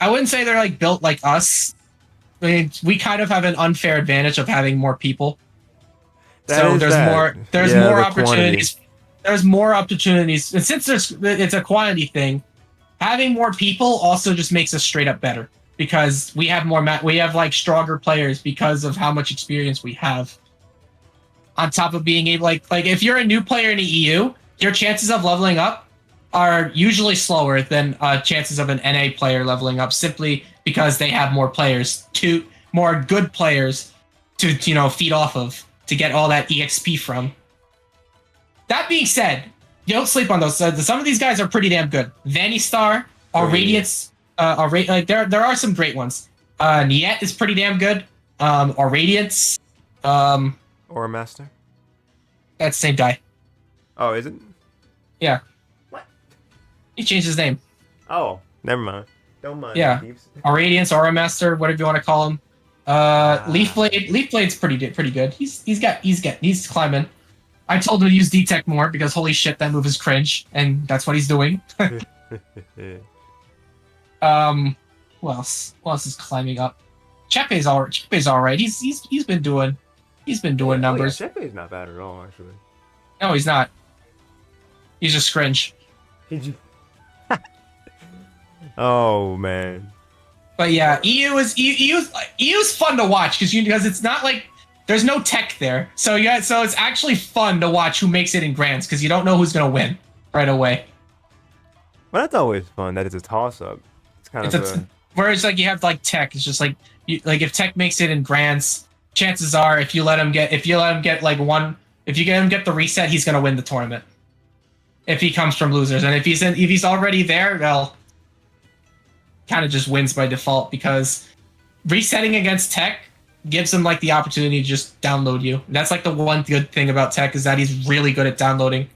I wouldn't say they're like built like us. I mean, we kind of have an unfair advantage of having more people. There's more opportunities. Quantity. There's more opportunities, and since it's a quantity thing, having more people also just makes us straight up better because we have we have like stronger players because of how much experience we have. On top of being able like if you're a new player in the EU, your chances of leveling up are usually slower than chances of an NA player leveling up simply because they have more players, more good players to feed off of to get all that EXP from. That being said, you don't sleep on those. Some of these guys are pretty damn good. Vanistar, our Radiance, there are some great ones. Niet is pretty damn good. Our Radiance, Or a master. that's the same guy. Oh, is it? Yeah. What? He changed his name. Oh, never mind. Don't mind. Yeah. Peeps. Our Radiance, Aura Master, whatever you want to call him. Leaf Blade's pretty good. He's climbing. I told him to use D-Tech more because holy shit, that move is cringe, and that's what he's doing. Who else? Who else is climbing up? Chepe's alright. He's been doing numbers. Yeah, Chepe's not bad at all, actually. No, he's not. He's just cringe. Oh man. But yeah, EU's fun to watch because it's not like there's no tech there. So it's actually fun to watch who makes it in grands because you don't know who's gonna win right away. Well, that's always fun. That is a toss up. It's kind of whereas like you have like tech, it's just like if tech makes it in grands, chances are if you let him get the reset, he's gonna win the tournament. If he comes from losers, and if he's already there, well, kind of just wins by default because resetting against tech gives him like the opportunity to just download you. That's like the one good thing about tech is that he's really good at downloading.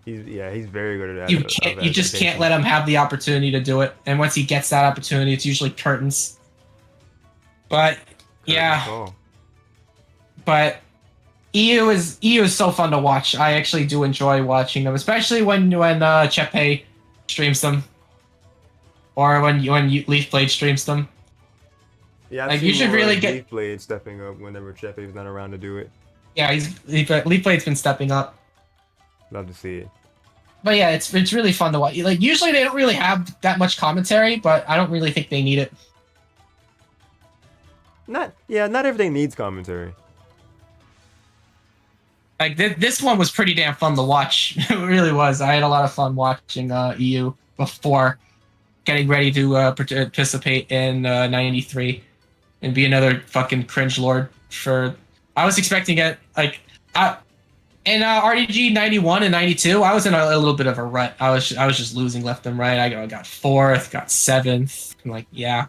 He's very good at that. You just can't let him have the opportunity to do it. And once he gets that opportunity, it's usually curtains. But yeah. But EU is so fun to watch. I actually do enjoy watching them, especially when Chepe streams them. Or when Leaf Blade streams them. Yeah, like you should really get Leaf Blade stepping up whenever Chepe's not around to do it. Yeah, Leaf Blade's been stepping up. Love to see it. But yeah, it's really fun to watch. Like usually they don't really have that much commentary, but I don't really think they need it. Not everything needs commentary. Like this one was pretty damn fun to watch. It really was. I had a lot of fun watching EU before getting ready to participate in 93 and be another fucking cringe lord. I was expecting it in RDG 91 and 92. I was in a little bit of a rut. I was just losing left and right. I got 4th, got 7th. I'm like, yeah.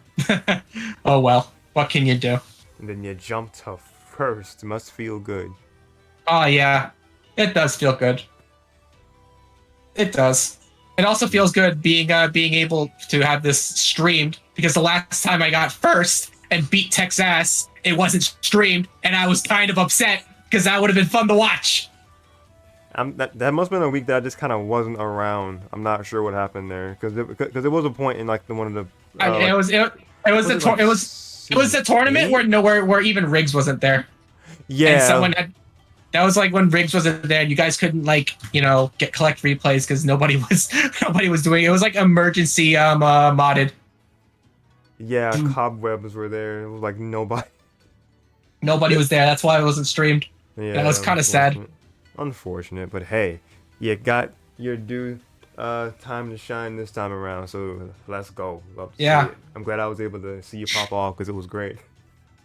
Oh well, what can you do? And then you jump to 1st. Must feel good. Oh yeah, it does feel good. It does. It also feels good being able to have this streamed because the last time I got 1st and beat Tech's ass, it wasn't streamed, and I was kind of upset because that would have been fun to watch. That must have been a week that I just kind of wasn't around. I'm not sure what happened there because there was a point in like one of the. It was the tournament where even Riggs wasn't there. Yeah. And someone had. That was like when Riggs wasn't there. You guys couldn't collect replays because nobody was doing it. It was like emergency modded. Yeah, Dude. cobwebs were there. It was like nobody. Nobody was there. That's why it wasn't streamed. Yeah, That was kind of sad. Unfortunate, but hey, you got your due time to shine this time around. So let's go. Love to see Yeah. it. I'm glad I was able to see you pop off because it was great.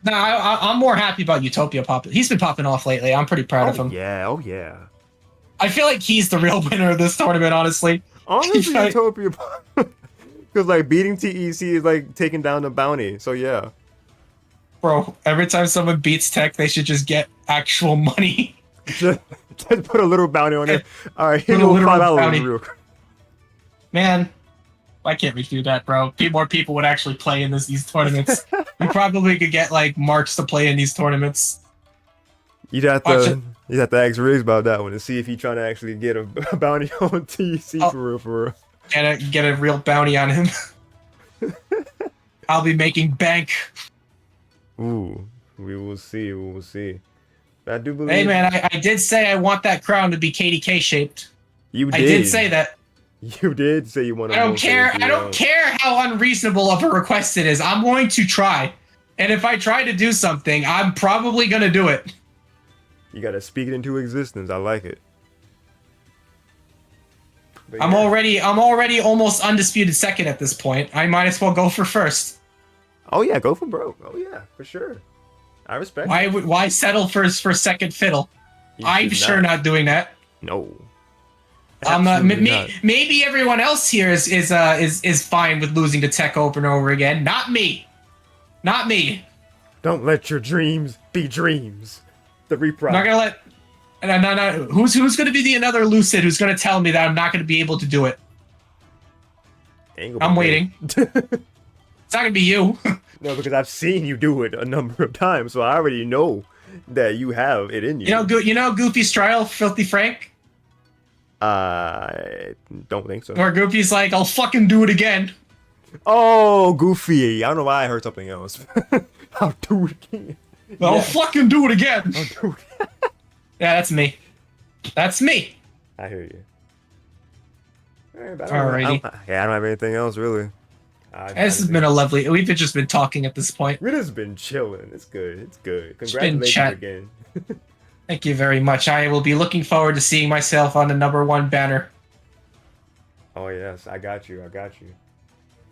No, I'm more happy about Utopia popping. He's been popping off lately. I'm pretty proud of him. Yeah, oh yeah. I feel like he's the real winner of this tournament, honestly. Honestly, Like- Utopia, because like beating TEC is like taking down the bounty. So yeah. Bro, every time someone beats Tech, they should just get actual money. Just put a little bounty on it. All right, Put hit a me with literal $5 bounty. real quick. Man, why can't we do that, bro? More people would actually play in these tournaments. We probably could get like Marks to play in these tournaments. You'd have Watch to it. you'd have to ask Riggs about that one to see if he's trying to actually get a bounty on TEC Oh. for real, for real. Get a real bounty on him. I'll be making bank. Ooh, we will see. We will see. But I do believe. Hey man, I did say I want that crown to be KTK shaped. you I did say that. You did say you want to. I don't care. I don't care how unreasonable of a request it is. I'm going to try. And if I try to do something, I'm probably gonna do it. You gotta speak it into existence. I like it. But I'm yeah. already almost undisputed second at this point. I might as well go for first. Oh yeah, go for broke. Oh yeah, for sure. I respect. Why settle for second fiddle? You I'm should sure not doing that. No. Maybe Absolutely everyone else here is fine with losing to Tech over and over again. Not me. Not me. not. Don't let your dreams be dreams. The reprise. I'm not gonna let. No. Who's gonna be the another Lucid who's gonna tell me that I'm not gonna be able to do it? Ain't gonna I'm be waiting. me. It's not gonna be you. No, because I've seen you do it a number of times, so I already know that you have it in you. You know Goofy's trial, Filthy Frank? I don't think so. Or Goofy's like, I'll fucking do it again. Oh, Goofy. I don't know why I heard something else. I'll do it again. I'll Yeah. fucking do it again. I'll do it. Yeah, that's me. That's me. I hear you. Alright, but Alrighty. I don't have anything else really. This has been a lovely. We've just been talking at this point. It has been chilling. It's good. It's good. It's been Congratulations chat. again. Thank you very much. I will be looking forward to seeing myself on the #1 banner. Oh yes, I got you. I got you.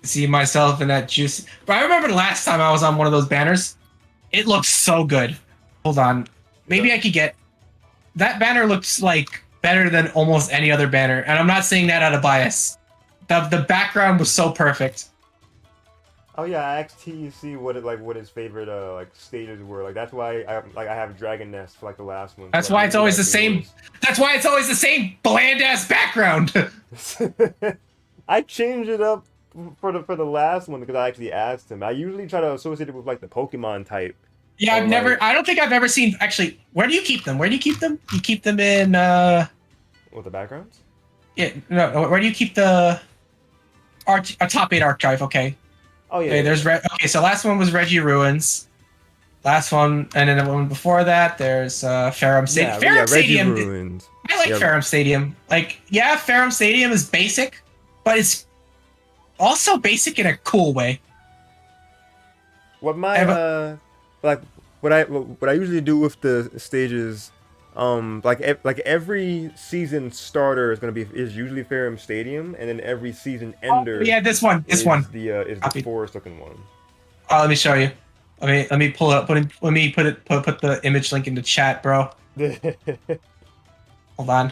See myself in that juicy. But I remember the last time I was on one of those banners. It looked so good. Hold on. Maybe I could get. That banner looks like better than almost any other banner, and I'm not saying that out of bias. The background was so perfect. Oh yeah, I asked TEC what his favorite stages were. Like that's why I have Dragon Nest for like the last one. That's So I why it's really always like the same. That's why it's always the same bland ass background. I changed it up for the last one because I actually asked him. I usually try to associate it with like the Pokemon type. Yeah, I've Oh, never. right. I don't think I've ever seen. Actually, where do you keep them? Where do you keep them? You keep them in. With the backgrounds? Yeah, no. Where do you keep the? A top 8 archive. Okay. Oh yeah. Okay. There's okay. So last one was Reggie Ruins. Last one, and then the one before that, there's Ferrum Stadium. Ferrum Reggie Stadium. Ruins. I like Yeah. Ferrum Stadium. Like, yeah, Ferrum Stadium is basic, but it's also basic in a cool way. What my what I usually do with the stages, every season starter is usually Ferrum Stadium, and then every season ender. Oh, yeah, this one. is one. the Copy. forest looking one. Let me show you. Let me pull it up. Let me put the image link into chat, bro. Hold on.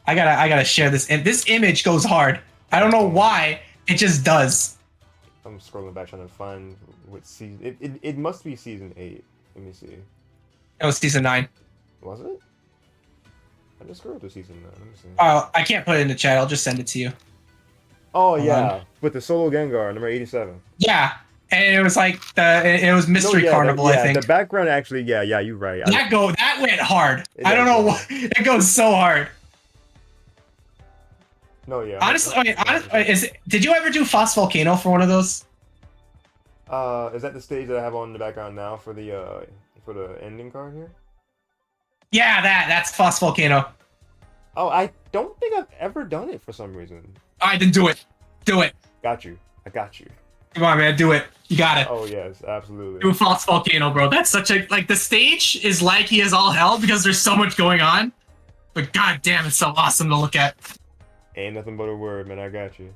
I gotta share this. And this image goes hard. I don't know why. It just does. I'm scrolling back trying to find what season. It must be season 8. Let me see. It was season 9. Was it? I just scrolled to season 9. Let me see. I can't put it in the chat. I'll just send it to you. Oh Hold yeah, on. with the solo Gengar, number 87. Yeah, and it was like it was Mystery Carnival. I think the background actually. Yeah, you're right. that went hard. It I don't does. know why it goes so hard. No, yeah. Honestly, did you ever do Phos Volcano for one of those? Is that the stage that I have on in the background now for the ending card here? Yeah, that's Phos Volcano. Oh, I don't think I've ever done it for some reason. All right, then do it. Do it. Got you. I got you. Come on, man, do it. You got it. Oh yes, absolutely. Do a false volcano, bro. That's such a like the stage is laggy as all hell because there's so much going on. But god damn, it's so awesome to look at. Ain't nothing but a word, man. I got you.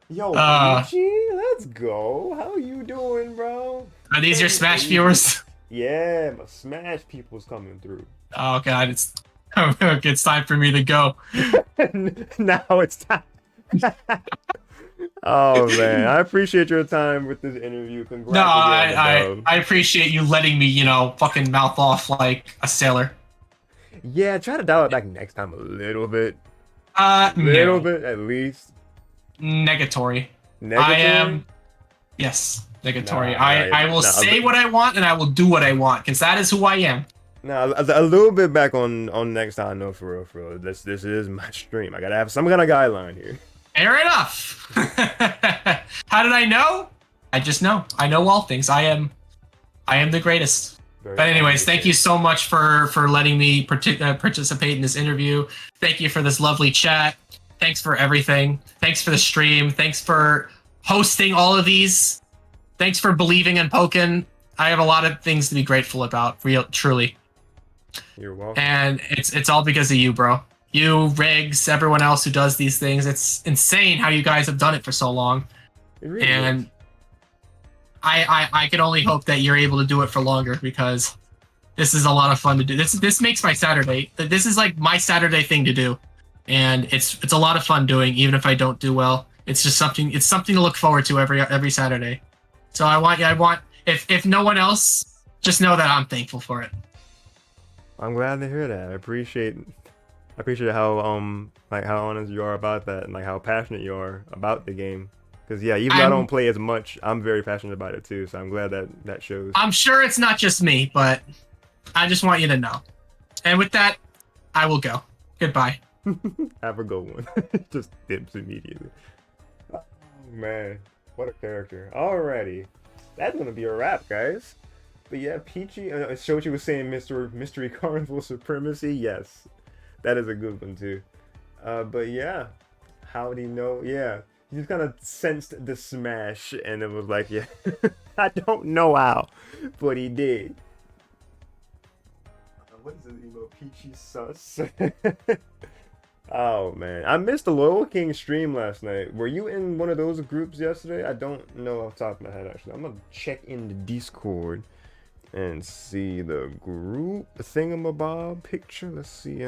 Yo, Peachy, let's go. How you doing, bro? Are these your Smash viewers? Yeah, my Smash people's coming through. Oh god, it's time for me to go. Now it's time. Oh man, I appreciate your time with this interview. Congrats. No, I appreciate you letting me, fucking mouth off like a sailor. Yeah, try to dial it back next time a little bit. No. Bit at least. Negatory. Negatory? I am. Yes, negatory. Nah, I will say what I want and I will do what I want because that is who I am. Now a little bit back on next time. No, for real. This is my stream. I gotta have some kind of guideline here. Fair enough. How did I know? I just know. I know all things. I am the greatest. But anyways, thank you so much for letting me participate in this interview. Thank you for this lovely chat. Thanks for everything. Thanks for the stream. Thanks for hosting all of these. Thanks for believing in Pokken. I have a lot of things to be grateful about, truly. You're welcome. And it's all because of you, bro. You, Riggs, everyone else who does these things. It's insane how you guys have done it for so long. It really and is. I can only hope that you're able to do it for longer because this is a lot of fun to do. This makes my Saturday. This is like my Saturday thing to do, and it's a lot of fun doing. Even if I don't do well, it's just something. It's something to look forward to every Saturday. So I want if no one else, just know that I'm thankful for it. I'm glad to hear that. I appreciate how how honest you are about that and like how passionate you are about the game. Because yeah, even though I don't play as much, I'm very passionate about it too. So I'm glad that shows. I'm sure it's not just me, but I just want you to know. And with that, I will go. Goodbye. Have a good one. Just dips immediately. Oh man, what a character. Alrighty, that's gonna be a wrap, guys. But yeah, Peachy, Shochi was saying Mystery Carnival Supremacy. Yes, that is a good one too. But yeah, how do you know? Yeah. He just kind of sensed the smash, and it was like, yeah, I don't know how, but he did. What is it, emo? Peachy sus? Oh man, I missed the Loyal King stream last night. Were you in one of those groups yesterday? I don't know off the top of my head actually. I'm gonna check in the Discord and see the group thingamabob picture. Let's see,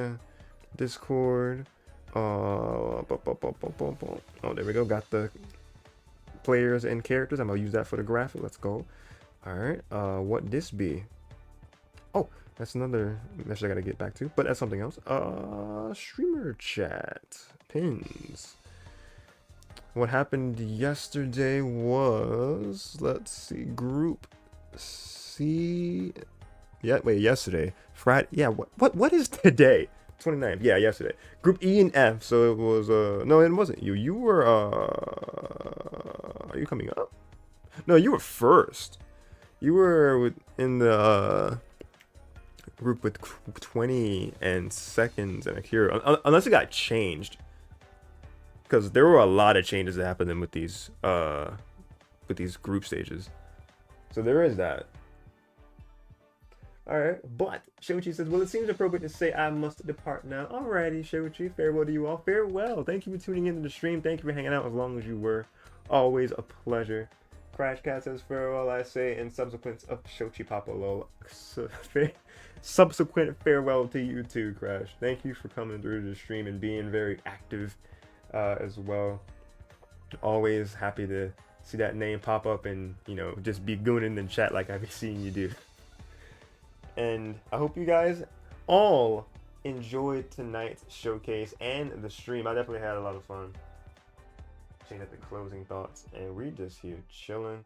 Discord. Oh, there we go. Got the players and characters. I'm gonna use that for the graphic. Let's go. All right. What this be? Oh, that's another message I gotta get back to, but that's something else. Streamer chat pins. What happened yesterday was, let's see, group C. Yeah, wait, yesterday, Friday. Yeah, what is today? 29th. Yeah, yesterday. Group E and F. So it was no, it wasn't you. You were are you coming up? No, you were first. You were in the group with 20 and seconds and Akira. Unless it got changed. Because there were a lot of changes that happened with these group stages. So there is that. Alright, but Shochi says, well, it seems appropriate to say I must depart now. Alrighty, Shochi, farewell to you all. Farewell. Thank you for tuning into the stream. Thank you for hanging out as long as you were. Always a pleasure. Crash Cat says, farewell, I say, in subsequent of Shochi Papa lol. Subsequent farewell to you too, Crash. Thank you for coming through the stream and being very active as well. Always happy to see that name pop up and, just be gooning in the chat like I've been seeing you do. And I hope you guys all enjoyed tonight's showcase and the stream. I definitely had a lot of fun. Checking out the closing thoughts, and we're just here chilling.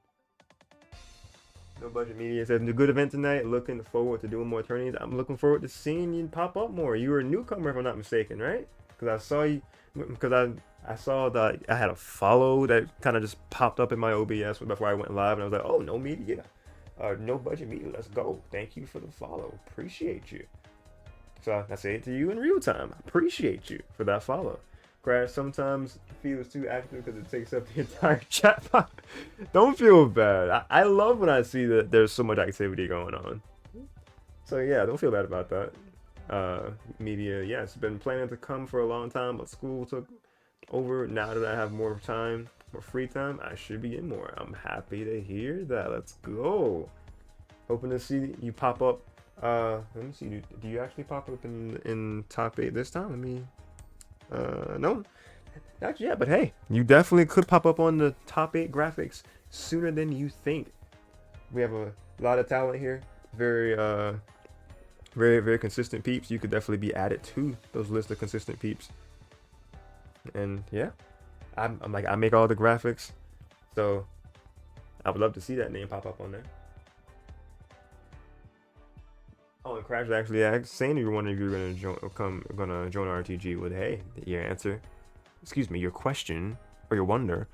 No Budget Media says, a good event tonight. Looking forward to doing more tourneys. I'm looking forward to seeing you pop up more. You were a newcomer, if I'm not mistaken, right? Because I saw you. Because I saw that I had a follow that kind of just popped up in my OBS before I went live, and I was like, oh, No Media. No Budget Media, let's go. Thank you for the follow. Appreciate you. So I say it to you in real time. Appreciate you for that follow. Crash sometimes feels too active because it takes up the entire chat box. Don't feel bad. I love when I see that there's so much activity going on. So yeah, don't feel bad about that. Media, yeah, it's been planning to come for a long time, but school took over. Now that I have more time, more free time, I should be in more. I'm happy to hear that. Let's go. Hoping to see you pop up. Let me see. Do you actually pop up in top 8 this time? Let me. No, not yet. But hey, you definitely could pop up on the top 8 graphics sooner than you think. We have a lot of talent here. Very, very consistent peeps. You could definitely be added to those list of consistent peeps. And yeah, I'm like, I make all the graphics, so I would love to see that name pop up on there. Oh, and Crash actually asked, saying you were wondering if you were gonna join RTG. With hey, your answer, excuse me, your question or your wonder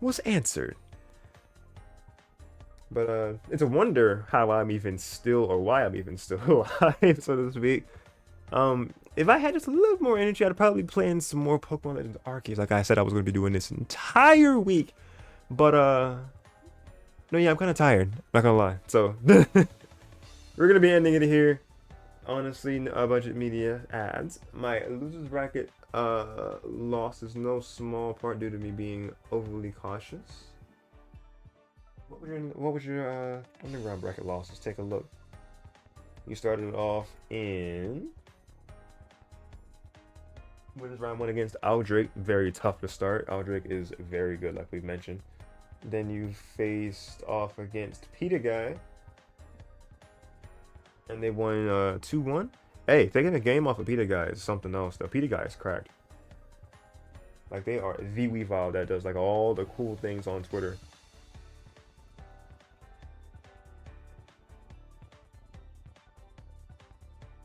was answered. But it's a wonder how I'm even still, or why I'm even still alive, so to speak. If I had just a little more energy, I'd probably be playing some more Pokemon Legends Arceus. Like I said, I was going to be doing this entire week. But, no, yeah, I'm kind of tired. Not going to lie. So, we're going to be ending it here. Honestly, budget media ads. My losers bracket loss is no small part due to me being overly cautious. What was your underground bracket loss? Let's take a look. You started off in winners round 1 against Aldrich. Very tough to start. Aldrich is very good, like we've mentioned. Then you faced off against Peter Guy, and they won 2-1. Hey, taking a game off of Peter Guy is something else though. Peter Guy is cracked. Like, they are the Weavile that does like all the cool things on Twitter.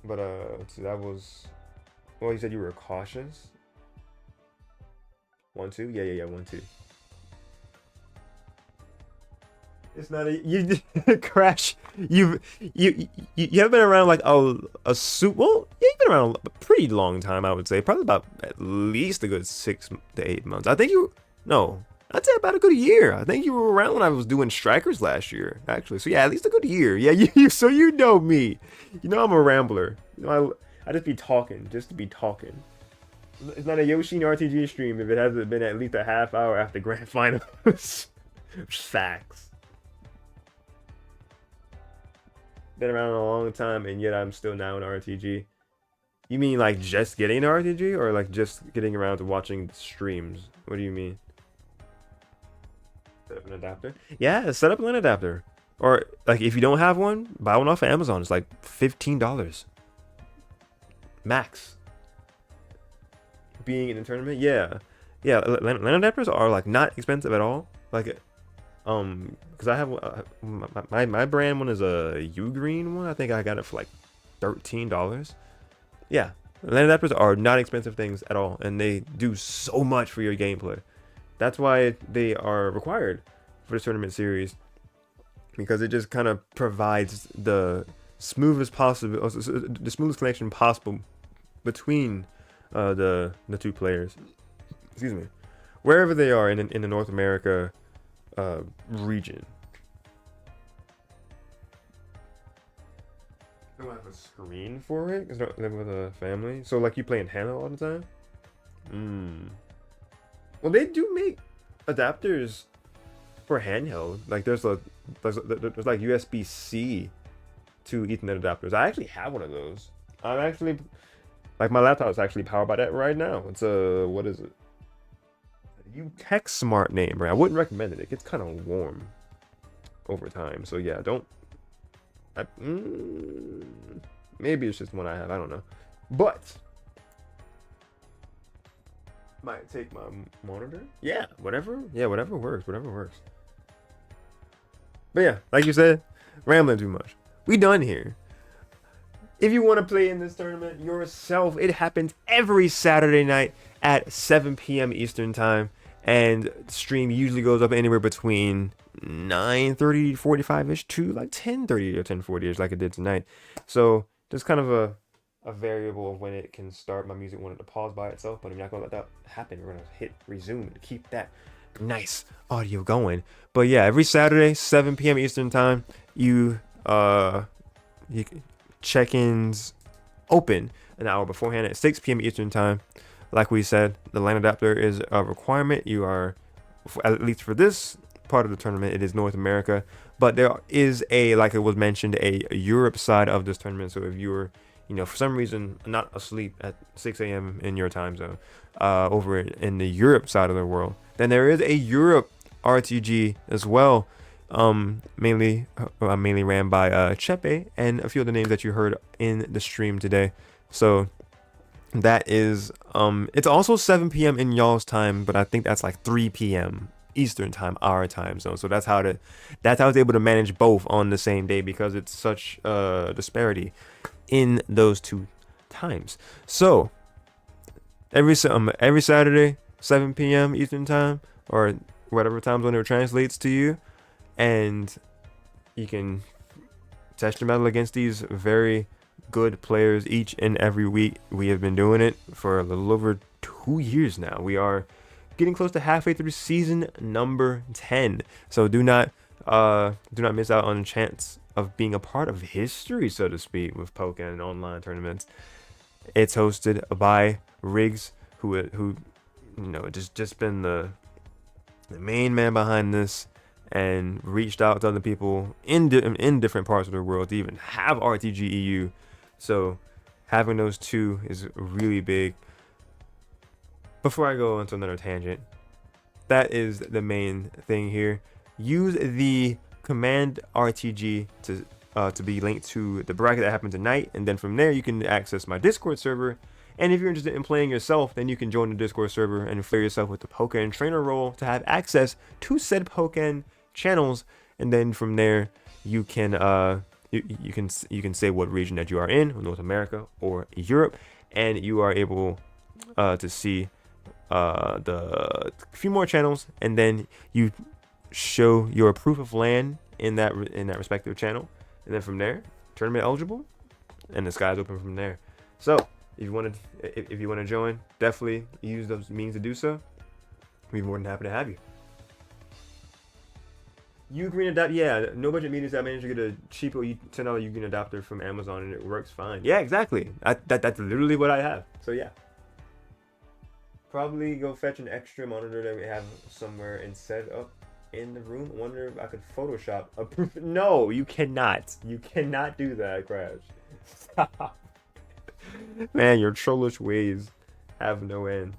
But so that was, well, you said you were cautious. 1-2, yeah, 1-2. It's not a you Crash. You have been around like a soup. Well, yeah, you've been around a pretty long time, I would say. Probably about at least a good 6 to 8 months. I think I'd say about a good year. I think you were around when I was doing Strikers last year, actually. So yeah, at least a good year. Yeah, so you know me. You know I'm a rambler. You know I just be talking, just to be talking. It's not a Yoshin RTG stream if it hasn't been at least a half hour after grand finals. Facts. Been around a long time, and yet I'm still now in RTG. You mean like just getting into RTG, or like just getting around to watching streams? What do you mean? Set up an adapter? Yeah, set up an adapter. Or like if you don't have one, buy one off of Amazon. It's like $15 max. Being in a tournament, yeah. LAN adapters are like not expensive at all. Like, because I have my brand one is a U-Green one. I think I got it for like $13. Yeah, LAN adapters are not expensive things at all, and they do so much for your gameplay. That's why they are required for the tournament series, because it just kind of provides the smoothest connection possible between the two players. Excuse me, wherever they are in the North America region. I don't have a screen for it because I live with a family. So like you play in handheld all the time. Well, they do make adapters for handheld. Like there's like USB-C to Ethernet adapters. I actually have one of those. I'm actually like my laptop is actually powered by that right now. It's a what is it? TEC smart name, right? I wouldn't recommend it. It gets kind of warm over time. So yeah, don't. Maybe it's just one I have. I don't know, but. Might take my monitor. Yeah, whatever. Yeah, whatever works. Whatever works. But yeah, like you said, rambling too much. We done here. If you want to play in this tournament yourself, it happens every Saturday night at 7 p.m. Eastern time, and stream usually goes up anywhere between 9:30, 45ish to like 10:30 or 10:40ish, like it did tonight. So just kind of a a variable of when it can start. My music wanted to pause by itself, but I'm not gonna let that happen. We're gonna hit resume and keep that nice audio going. But yeah, every Saturday, 7 p.m. Eastern time, you check-ins open an hour beforehand at 6 p.m. Eastern time. Like we said, the LAN adapter is a requirement. You are, at least for this part of the tournament, it is North America, but there is a, like it was mentioned, a Europe side of this tournament. So if you're, for some reason not asleep at 6 a.m. in your time zone, over in the Europe side of the world, then there is a Europe RTG as well, mainly ran by Chepe and a few of the names that you heard in the stream today. So that is it's also 7 p.m. in y'all's time, but I think that's like 3 p.m. Eastern time, our time zone. So that's how it's able to manage both on the same day, because it's such disparity in those two times. So every Saturday, 7 p.m. Eastern time, or whatever time zone it translates to you, and you can test your metal against these very good players each and every week. We have been doing it for a little over 2 years now. We are getting close to halfway through season number 10. So do not miss out on the chance of being a part of history, so to speak, with Pokken and online tournaments. It's hosted by Riggs, who just been the main man behind this, and reached out to other people in different parts of the world to even have RTG EU. So having those two is really big. Before I go into another tangent, that is the main thing here. Use the command RTG to be linked to the bracket that happened tonight, and then from there you can access my Discord server. And if you're interested in playing yourself, then you can join the Discord server and flare yourself with the Pokken trainer role to have access to said Pokken channels. And then from there you can you can say what region that you are in, North America or Europe, and you are able to see the few more channels, and then you show your proof of land in that respective channel, and then from there, tournament eligible, and the sky's open from there. So if you want to join, definitely use those means to do so. We'd be more than happy to have you. Ugreen adapter, yeah. No budget meetings. I managed to get a cheaper $10 Ugreen adapter from Amazon, and it works fine. Yeah, exactly. That's literally what I have. So yeah. Probably go fetch an extra monitor that we have somewhere and set it up in the room. I wonder if I could Photoshop a proof. No, you cannot. You cannot do that, Crash. Stop. Man, your trollish ways have no end.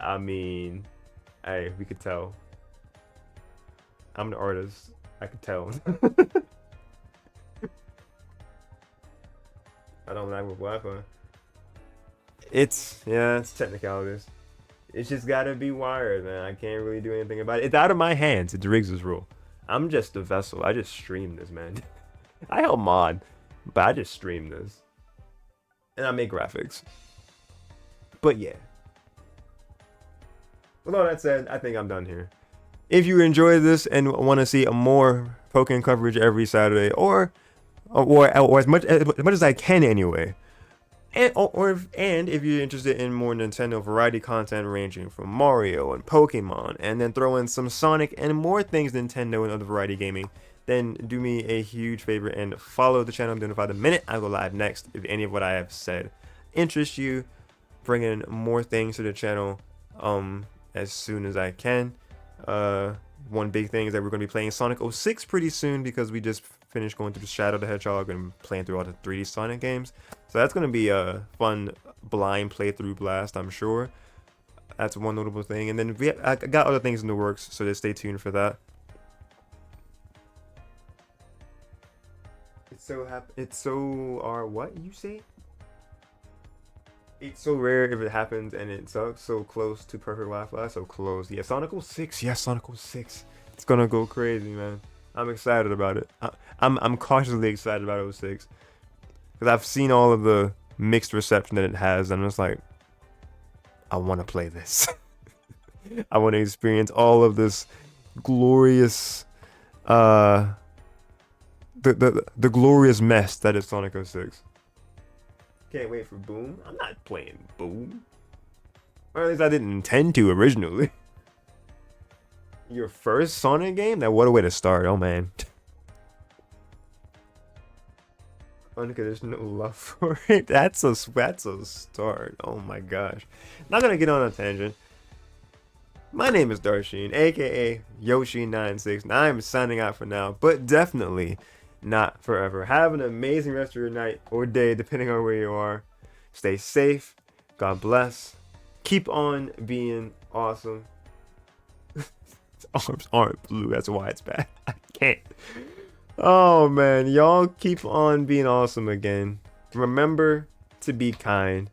I mean, hey, we could tell. I'm the artist. I could tell. I don't like with Wi-Fi. It's technicalities. It's just gotta be wired, man. I can't really do anything about it. It's out of my hands. It's Riggs' rule. I'm just a vessel. I just stream this, man. I help mod, but I just stream this. And I make graphics. But yeah. With all that said, I think I'm done here. If you enjoy this and want to see more Pokken coverage every Saturday, or as much as I can anyway, and if you're interested in more Nintendo variety content ranging from Mario and Pokemon, and then throw in some Sonic and more things Nintendo and other variety gaming, then do me a huge favor and follow the channel. I'm notified the minute I go live next. If any of what I have said interests you, bring in more things to the channel as soon as I can. One big thing is that we're going to be playing Sonic 06 pretty soon, because we just finished going through Shadow the Hedgehog and playing through all the 3D Sonic games. So that's going to be a fun blind playthrough blast, I'm sure. That's one notable thing. And then I got other things in the works, so just stay tuned for that. It's so rare if it happens, and it sucks. So close to perfect Wi-Fi, so close. Yeah, Sonic 06. Yeah, Sonic 06. It's gonna go crazy, man. I'm excited about it. I'm cautiously excited about 06, because I've seen all of the mixed reception that it has, and I'm just like, I want to play this. I want to experience all of this glorious, the glorious mess that is Sonic 06. Can't wait for Boom. I'm not playing Boom. Or at least I didn't intend to originally. Your first Sonic game? That what a way to start. Oh man. Unconditional love for it. That's a start. Oh my gosh. Not gonna get on a tangent. My name is Darsheen, aka Yoshi96, and I'm signing out for now, but definitely not forever. Have an amazing rest of your night or day, depending on where you are. Stay safe. God bless. Keep on being awesome. Arms aren't blue, that's why it's bad. I can't. Oh man, y'all keep on being awesome again. Remember to be kind.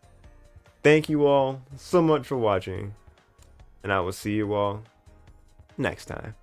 Thank you all so much for watching, and I will see you all next time.